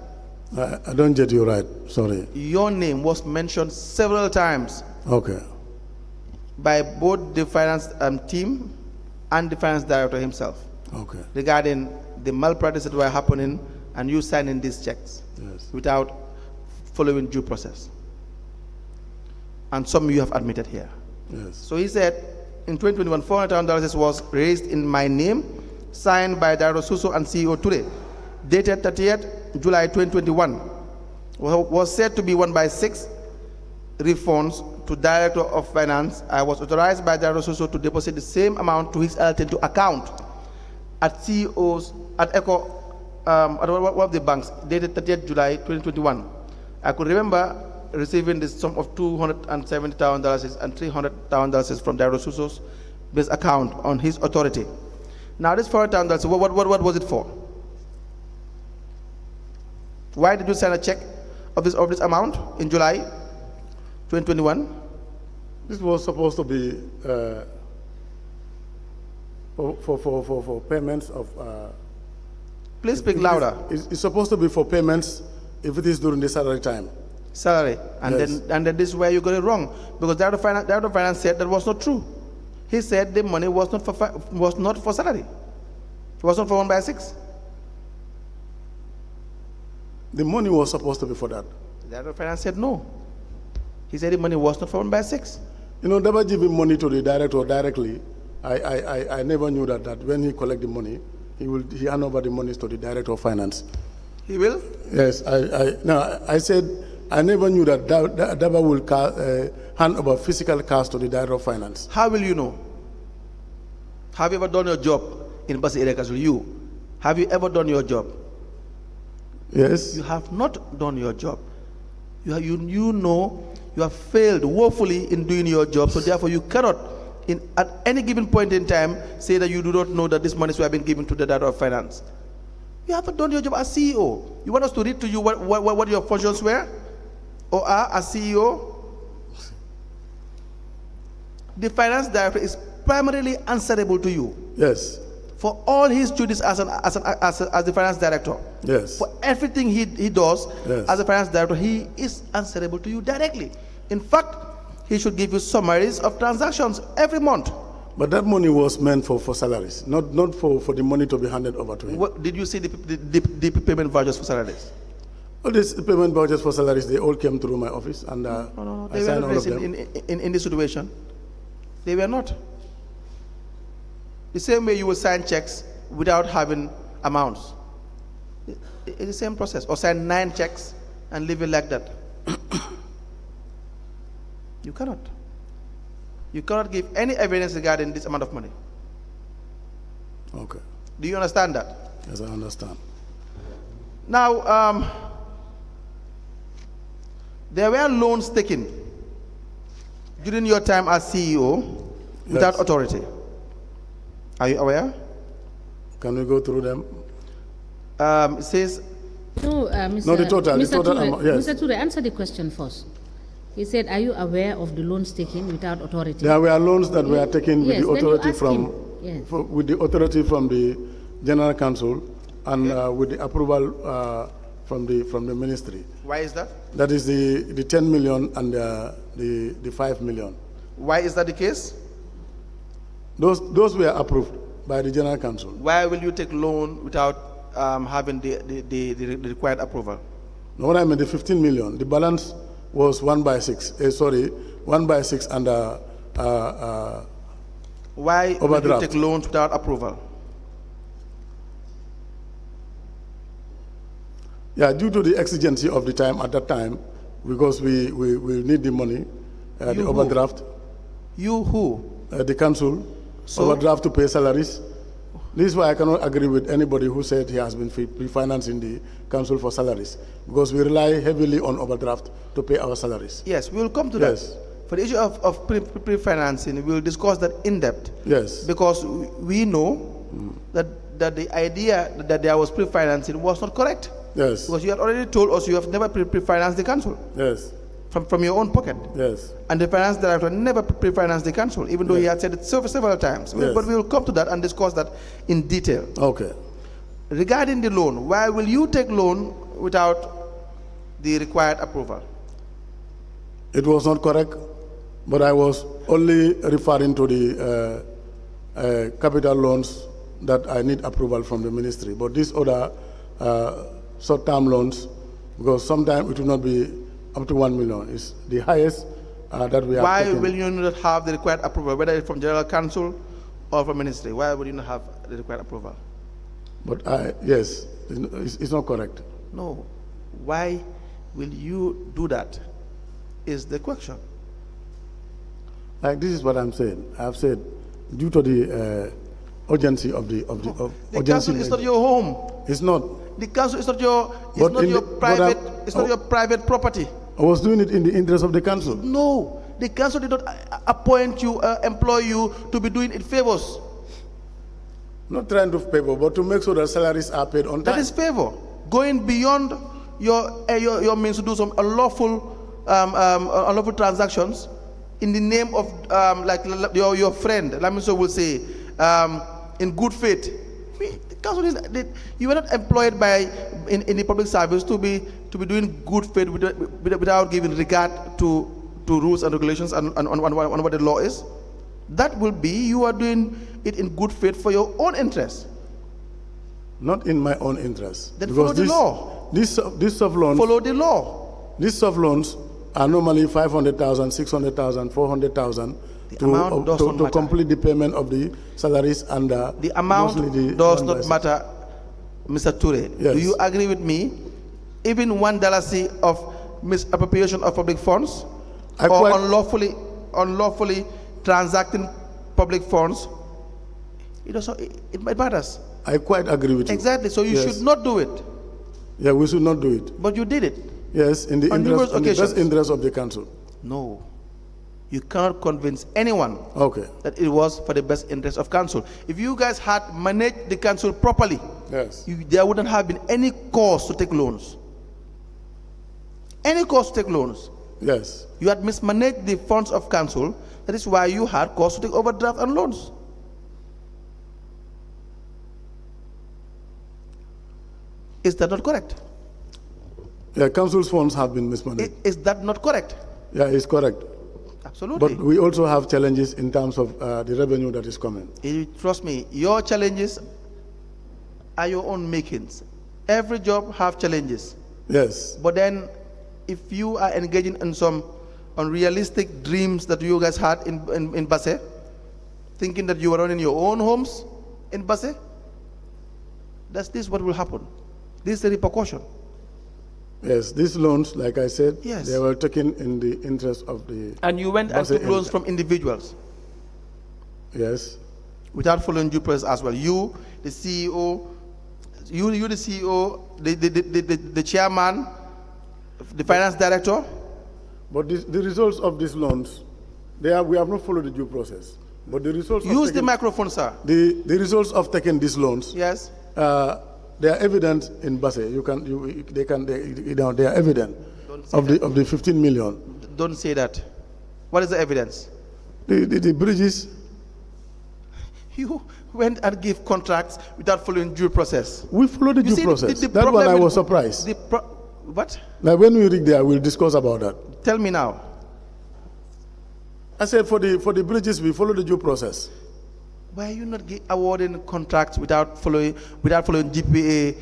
I don't get you right. Sorry. Your name was mentioned several times Okay. by both the finance team and the finance director himself Okay. regarding the malpractice that were happening and you signing these checks without following due process. And some you have admitted here. Yes. So he said, in 2021, $400,000 was raised in my name, signed by Director Suso and CEO TOURAY, dated 30th July 2021, was said to be 1/6 refunds to Director of Finance. I was authorized by Director Suso to deposit the same amount to his LT2 account at CEO's, at ECHO, at one of the banks, dated 30th July 2021. I could remember receiving the sum of $270,000 and $300,000 from Director Suso's base account on his authority. Now this $400,000, what was it for? Why did you sign a check of this amount in July 2021? This was supposed to be for payments of. Please speak louder. It's supposed to be for payments if it is during the salary time. Salary, and Yes. then this is where you got it wrong, because Director of Finance said that was not true. He said the money was not for salary. It was not for 1/6. The money was supposed to be for that. The Director of Finance said no. He said the money was not for 1/6. You know, never giving money to the director directly. I never knew that when he collect the money, he hand over the monies to the Director of Finance. He will? Yes, I said I never knew that Daba will hand over physical cash to the Director of Finance. How will you know? Have you ever done your job in BASSE area council? Have you ever done your job? Yes. You have not done your job. You know you have failed woefully in doing your job, so therefore you cannot, at any given point in time, say that you do not know that this money has been given to the Director of Finance. You haven't done your job as CEO. You want us to read to you what your functions were or are as CEO? The finance director is primarily answerable to you. Yes. For all his duties as the finance director. Yes. For everything he does Yes. as a finance director, he is answerable to you directly. In fact, he should give you summaries of transactions every month. But that money was meant for salaries, not for the money to be handed over to him. Did you see the payment vouchers for salaries? All these payment vouchers for salaries, they all came through my office, and No. I They were signed not all of raised them. in this situation. They were not. The same way you will sign checks without having amounts. It's the same process. Or sign 9 checks and leave it like that. You cannot. You cannot give any evidence regarding this amount of money. Okay. Do you understand that? Yes, I understand. Now, there were loans taken during your time as CEO without Yes. authority. Are you aware? Can we go through them? It says, No, Mr. No, the total Mr. amount, yes. Mr. Toure, answer the question first. He said, are you aware of the loans taken without authority? There were loans that were taken Yes, with the then you authority ask from him. Yes. with the authority from the General Council and with the approval from the ministry. why is that? That is the 10 million and the 5 million. Why is that the case? Those were approved by the General Council. Why will you take loan without having the required approval? Now, what I mean, the 15 million, the balance was 1/6. 1/6 and Why will you overdraft. take loans without approval? Yeah, due to the exigency of the time at that time, because we need the money, the You who? overdraft, You who? the council, So? overdraft to pay salaries. This is why I cannot agree with anybody who said he has been pre-financing the council for salaries, because we rely heavily on overdraft to pay our salaries. Yes, we will come to Yes. that. For the issue of pre-financing, we will discuss that in depth. Yes. Because we know that the idea that there was pre-financing was not correct. Yes. Because you had already told us you have never pre-financed the council Yes. from your own pocket. Yes. And the finance director never pre-financed the council, even though he had said it several times. Yes. But we will come to that and discuss that in detail. Okay. Regarding the loan, why will you take loan without the required approval? It was not correct, but I was only referring to the capital loans that I need approval from the ministry. But these other short-term loans, because sometimes it will not be up to 1 million. It's the highest that we have Why taken. will you not have the required approval, whether it's from General Council or from Ministry? Why would you not have the required approval? But yes, it's not correct. No. Why will you do that is the question. Like, this is what I'm saying. I've said, due to the urgency of the The urgency council is not your home. It's not. The council is not your But in the- private. but It's not your private property. I was doing it in the interest of the council. No, the council did not appoint you, employ you to be doing it favors. Not trying to favor, but to make sure that salaries are paid on time. That is favor. Going beyond your means to do some unlawful transactions in the name of like your friend Lamiso will say in good faith. The council is you were not employed in the public service to be doing good faith without giving regard to rules and regulations and what the law is. That will be you are doing it in good faith for your own interest. Not in my own interest. Then follow the law. These soft loans. Follow the law. These soft loans are normally 500,000, 600,000, 400,000 to complete the payment of the salaries and the amount does not matter, Mr. Toure. Yes. Do you agree with me? Even $1 of misappropriation of public funds or unlawfully transacting public funds, it matters. I quite agree with you. Exactly. So you should not do it. Yeah, we should not do it. But you did it. Yes, in the best interest of the council. No. You cannot convince anyone that it was for the best interest of council. If you guys had managed the council properly, yes, there wouldn't have been any cause to take loans. Any cause to take loans. Yes. You had mismanaged the funds of council. That is why you had cause to take overdraft and loans. Is that not correct? Yeah, council's funds have been mismanaged. Is that not correct? Yeah, it's correct. Absolutely. But we also have challenges in terms of the revenue that is coming. Trust me, your challenges are your own makings. Every job have challenges. Yes. But then, if you are engaging in some unrealistic dreams that you guys had in BASSE, thinking that you are running your own homes in BASSE, this what will happen. This is the repercussion. Yes, these loans, like I said, yes, they were taken in the interest of the... And you went and took loans from individuals. Yes. without following due process as well. You, the CEO, the CEO, the chairman, the finance director. But the results of these loans, we have not followed the due process. But the results. Use the microphone, sir. The results of taking these loans. Yes. They are evident in BASSE. They are evident of the 15 million. Don't say that. What is the evidence? The bridges. You went and gave contracts without following due process. We followed the due process. That one I was surprised. What? Now when we reach there, we'll discuss about that. Tell me now. I said for the bridges, we follow the due process. Why are you not awarding contracts without following GPA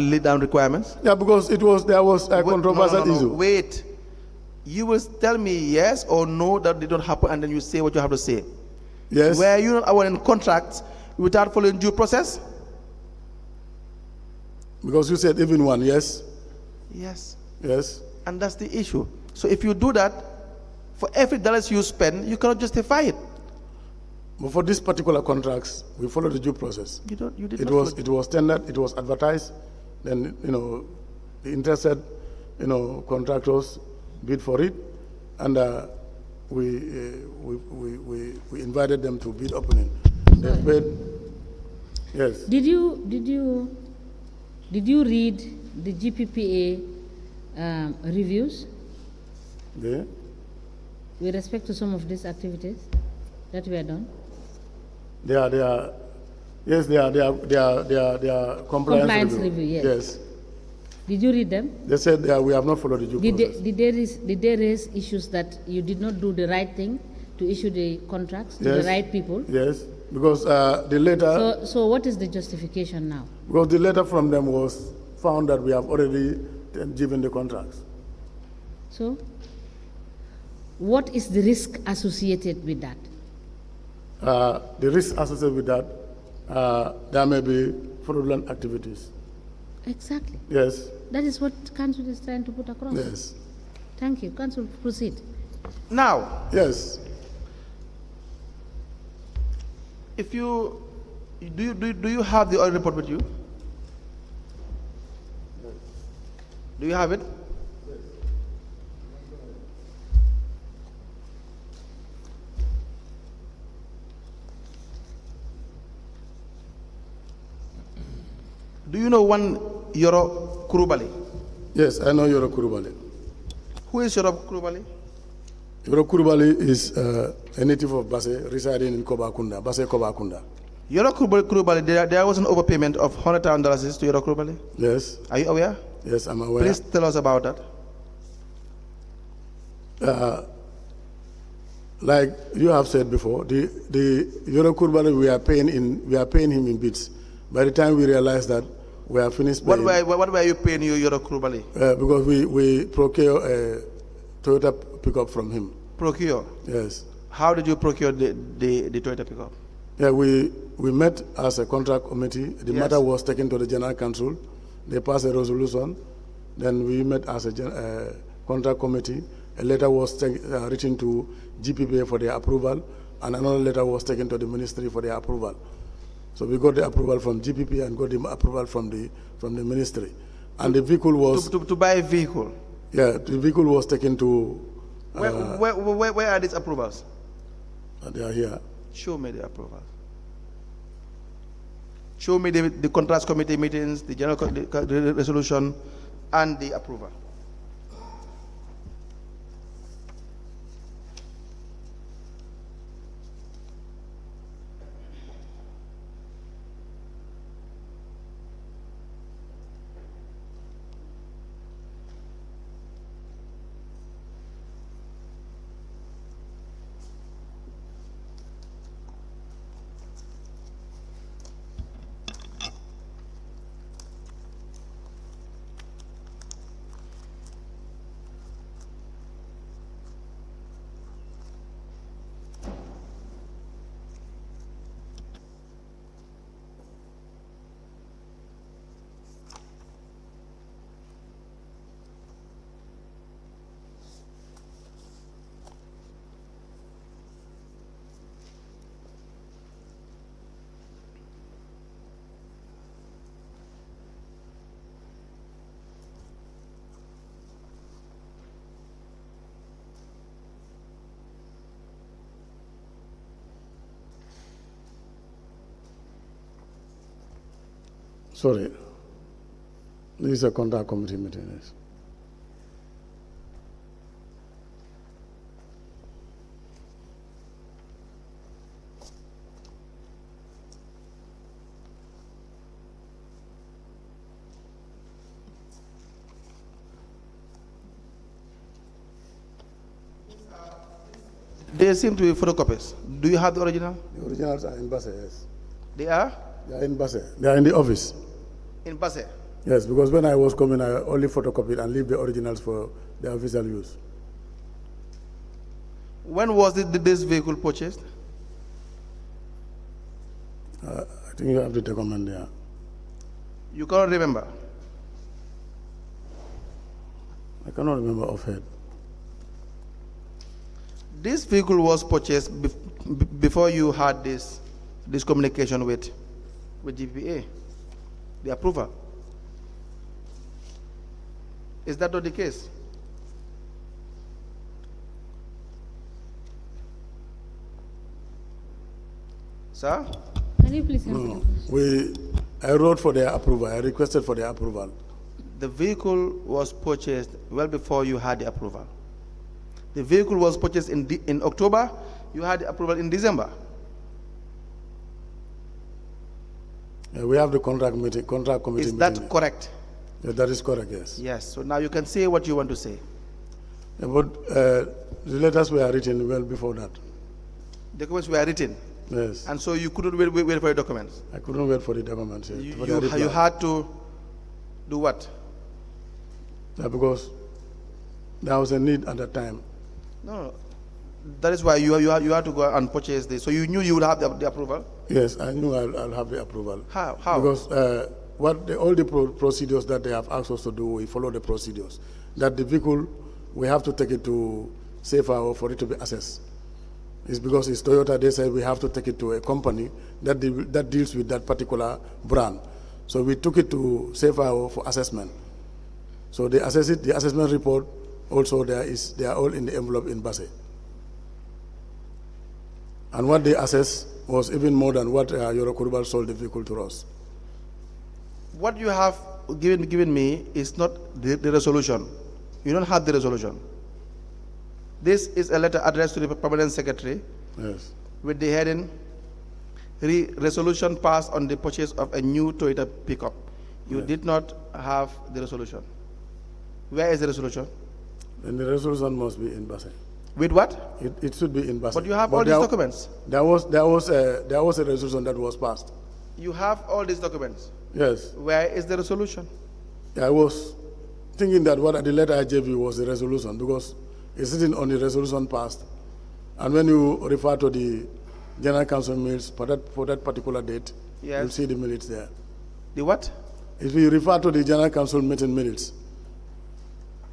laid down requirements? Yeah, because there was a controversial issue. Wait. You will tell me yes or no that they don't happen, and then you say what you have to say. Yes. Why are you not awarding contracts without following due process? Because you said even one, yes? Yes. Yes. And that's the issue. So if you do that, for every dollar you spend, you cannot justify it. But for these particular contracts, we follow the due process. You did it not. It was tendered, it was advertised, then the interested contractors bid for it, and we invited them to bid opening. They paid. Yes. Did you read the GPPA reviews? Yeah. With respect to some of these activities that were done? They are compliance review. Yes. Did you read them? They said we have not followed the due process. Did they raise issues that you did not do the right thing to issue the contracts to the right people? Yes, because the letter. So what is the justification now? Because the letter from them was found that we have already given the contracts. So, what is the risk associated with that? The risk associated with that, there may be fraudulent activities. Exactly. Yes. That is what Council is trying to put across. Yes. Thank you. Council, proceed. Now. Yes. If you do you have the audit report with you? Do you have it? Do you know one Yoro Kurubali? Yes, I know Yoro Kurubali. Who is Yoro Kurubali? Yoro Kurubali is a native of BASSE residing in Kobakunda, BASSE Kobakunda. Yoro Kurubali, there was an overpayment of $100,000 to Yoro Kurubali? Yes. Are you aware? Yes, I'm aware. Please tell us about that. Like you have said before, the Yoro Kurubali we are paying him in bits. By the time we realized that we are finished paying. What were you paying Yoro Kurubali? Because we procure a Toyota pickup from him. Procure? Yes. How did you procure the Toyota pickup? Yeah, we met as a contract committee. The matter was taken to the General Council. They passed a resolution. Then we met as a contract committee. A letter was written to GPPA for their approval, and another letter was taken to the ministry for their approval. So we got the approval from GPP and got the approval from the ministry. And the vehicle was... To buy a vehicle? Yeah, the vehicle was taken to... Where are these approvals? They are here. Show me the approvals. Show me the contracts committee meetings, the general the resolution, and the approval. Sorry. This is a contact committee meeting. Yes. They seem to be photocopies. Do you have the original? The originals are in BASSE, yes. They are? They are in BASSE. They are in the office. In BASSE? Yes, because when I was coming, I only photocopied and leave the originals for the official use. When was this vehicle purchased? I think you have the document there. You cannot remember? I cannot remember offhand. This vehicle was purchased before you had this communication with GPA, the approval. Is that not the case? Sir? Can you please answer? No, I wrote for their approval. I requested for their approval. The vehicle was purchased well before you had the approval. The vehicle was purchased in October. You had the approval in December. We have the contract committee meeting. Is that correct? Yeah, that is correct, yes. Yes. So now you can say what you want to say. Yeah, but the letters were written well before that. Documents were written. Yes. And so you couldn't wait for the documents. I couldn't wait for the documents. Yes, You had to do what? Yeah, because there was a need at that time. No. That is why you had to go and purchase this. So you knew you would have the approval? Yes, I knew I'll have the approval. How? Because all the procedures that they have asked us to do, we follow the procedures. That the vehicle, we have to take it to SAFER for it to be assessed. It's because it's Toyota, they said we have to take it to a company that deals with that particular brand. So we took it to SAFER for assessment. So they assess it, the assessment report also they are all in the envelope in BASSE. And what they assessed was even more than what Eurokurubal sold the vehicle to us. What you have given me is not the resolution. You don't have the resolution. This is a letter addressed to the Permanent Secretary. Yes. With the heading, resolution passed on the purchase of a new Toyota pickup. You did not have the resolution. Where is the resolution? And the resolution must be in BASSE. With what? It should be in BASSE. But you have all these documents. There was a resolution that was passed. You have all these documents. Yes. Where is the resolution? I was thinking that what the letter I gave you was the resolution, because it's sitting on the resolution passed. And when you refer to the General Council minutes for that particular date, yes, you'll see the minutes there. The what? If you refer to the General Council meeting minutes.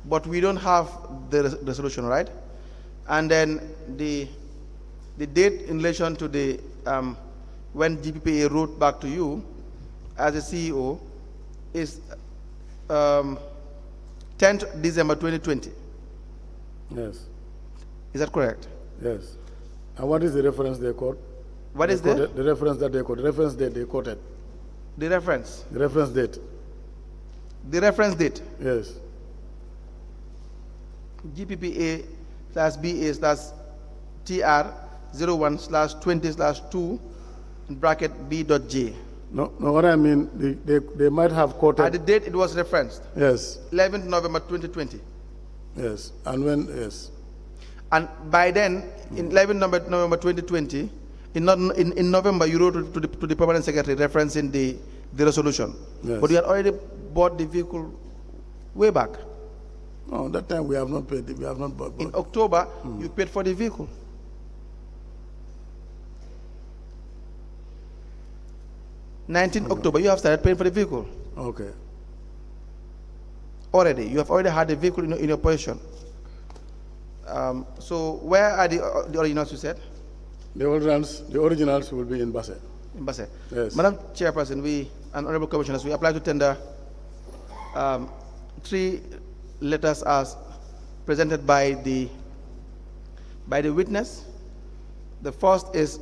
But we don't have the resolution, right? And then the date in relation to the when GPPA wrote back to you as a CEO is 10th December 2020. Yes. Is that correct? Yes. And what is the reference they quote? What is the reference that they quote? The reference date they quoted. The reference? The reference date. The reference date? Yes. GPPA /BA /TR 01/20/2 in bracket B.J. No, what I mean, they might have quoted. At the date it was referenced. Yes. 11th November 2020. Yes. And when, yes. And by then, in 11th November 2020, in November, you wrote to the Permanent Secretary referencing the resolution. Yes. But you had already bought the vehicle way back. No, that time we have not paid. We have not bought. In October, you paid for the vehicle. 19th October, you have started paying for the vehicle. Okay. Already, you have already had the vehicle in your possession. So where are the originals you said? The originals will be in BASSE. In BASSE. Yes. Madam Chairperson, we and Honorable Commissioners, we apply to tender 3 letters as presented by the witness. The first is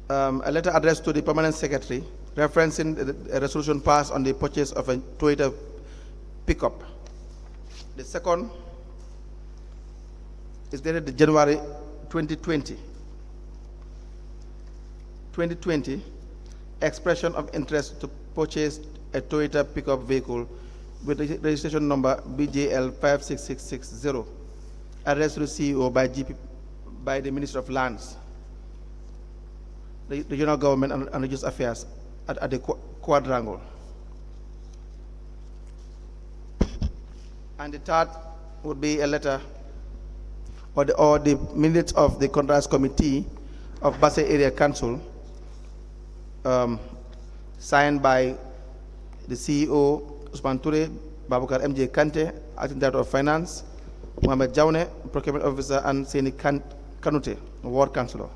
a letter addressed to the Permanent Secretary referencing a resolution passed on the purchase of a Toyota pickup. The second is dated January 2020. 2020, expression of interest to purchase a Toyota pickup vehicle with registration number BJL 56660, addressed to the CEO by the Minister of Lands, the Regional Government and Religious Affairs at the Quadrangle. And the third would be a letter or the minutes of the Contracts Committee of BASSE Area Council, signed by the CEO, OUSMAN TOURAY, Babukar MJ Kante, Acting Director of Finance, Mohamed Jaune, Procurement Officer, and Seni Kanute, Ward Councillor.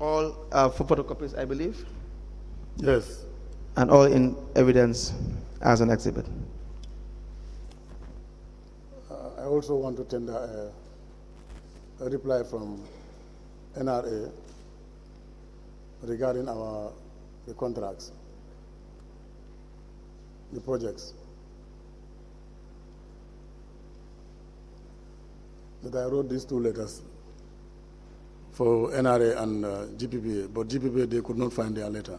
All for photocopies, I believe? Yes. And all in evidence as an exhibit. I also want to tender a reply from NRA regarding the contracts, the projects. That I wrote these two letters for NRA and GPPA, but GPPA, they could not find their letter.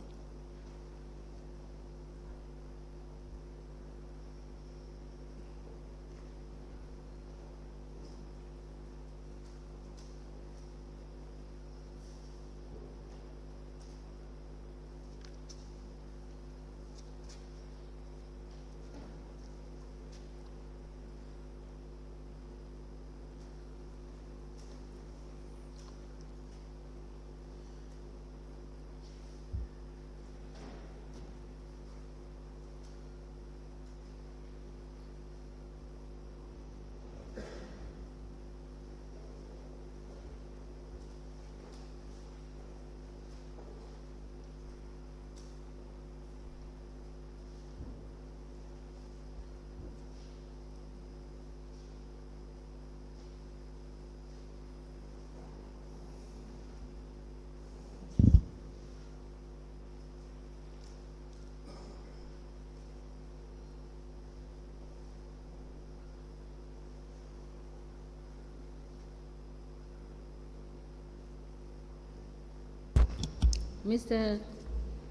Mr.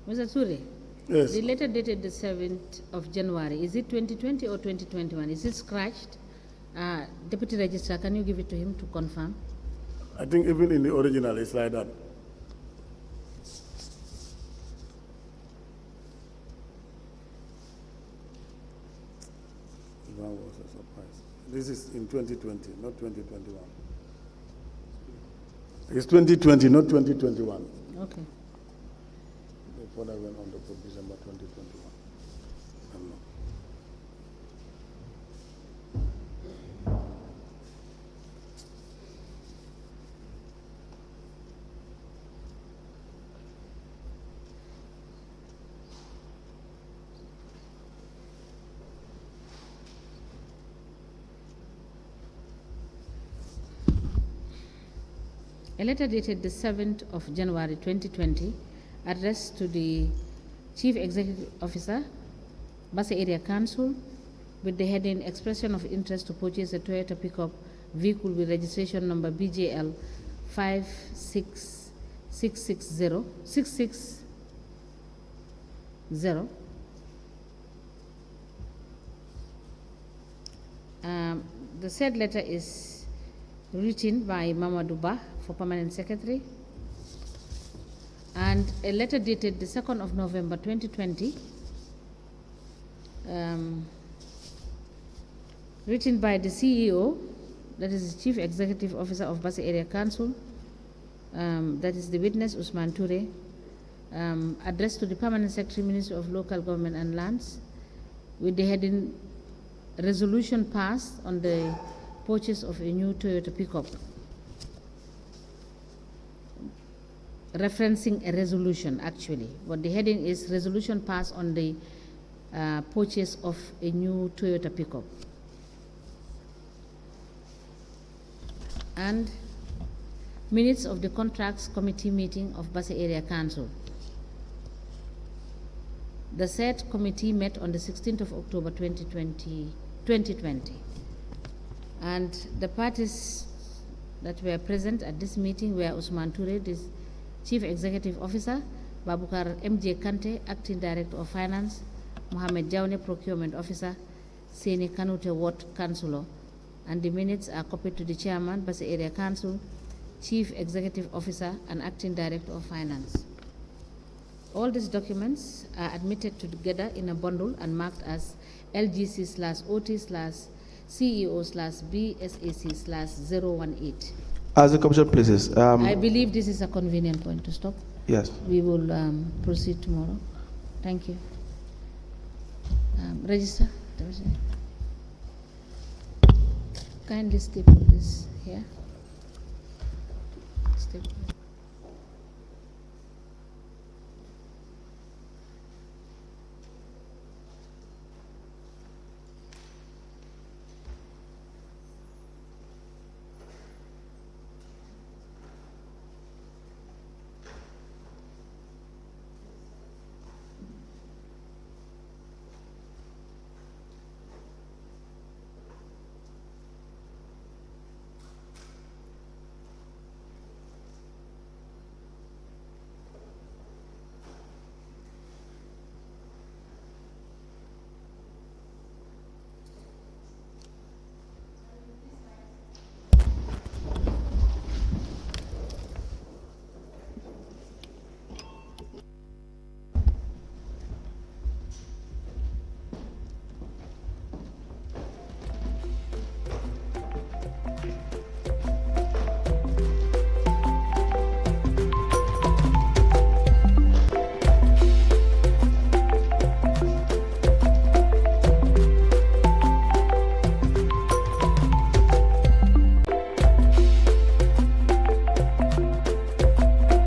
Touré, Yes. the letter dated the 7th of January, is it 2020 or 2021? Is it scratched? Deputy Registrar, can you give it to him to confirm? I think even in the original, it's like that. That was a surprise. This is in 2020, not 2021. It's 2020, not 2021. Okay. Before I went on to put December 2021. I don't know. A letter dated the 7th of January 2020, addressed to the Chief Executive Officer, BASSE Area Council, with the heading Expression of Interest to Purchase a Toyota Pickup Vehicle with Registration Number BJL 56660. The said letter is written by Mamadou Ba for Permanent Secretary, and a letter dated the 2nd of November 2020, written by the CEO, that is the Chief Executive Officer of BASSE Area Council, that is the witness, OUSMAN TOURAY, addressed to the Permanent Secretary, Ministry of Local Government and Lands, with the heading Resolution passed on the purchase of a new Toyota pickup, referencing a resolution actually. What the heading is, Resolution passed on the purchase of a new Toyota pickup. And minutes of the Contracts Committee meeting of BASSE Area Council. The said committee met on the 16th of October 2020. And the parties that were present at this meeting were OUSMAN TOURAY, the Chief Executive Officer, Babukar MJ Kante, Acting Director of Finance, Mohamed Jawne, Procurement Officer, Seni Kanute, Ward Councillor, and the minutes are copied to the Chairman, BASSE Area Council, Chief Executive Officer, and Acting Director of Finance. All these documents are admitted together in a bundle and marked as LGC/OT/CEO/BSAC/018. As the Commissioner places. I believe this is a convenient point to stop. Yes. We will proceed tomorrow. Thank you. Register. Kindly staple this here. Staple.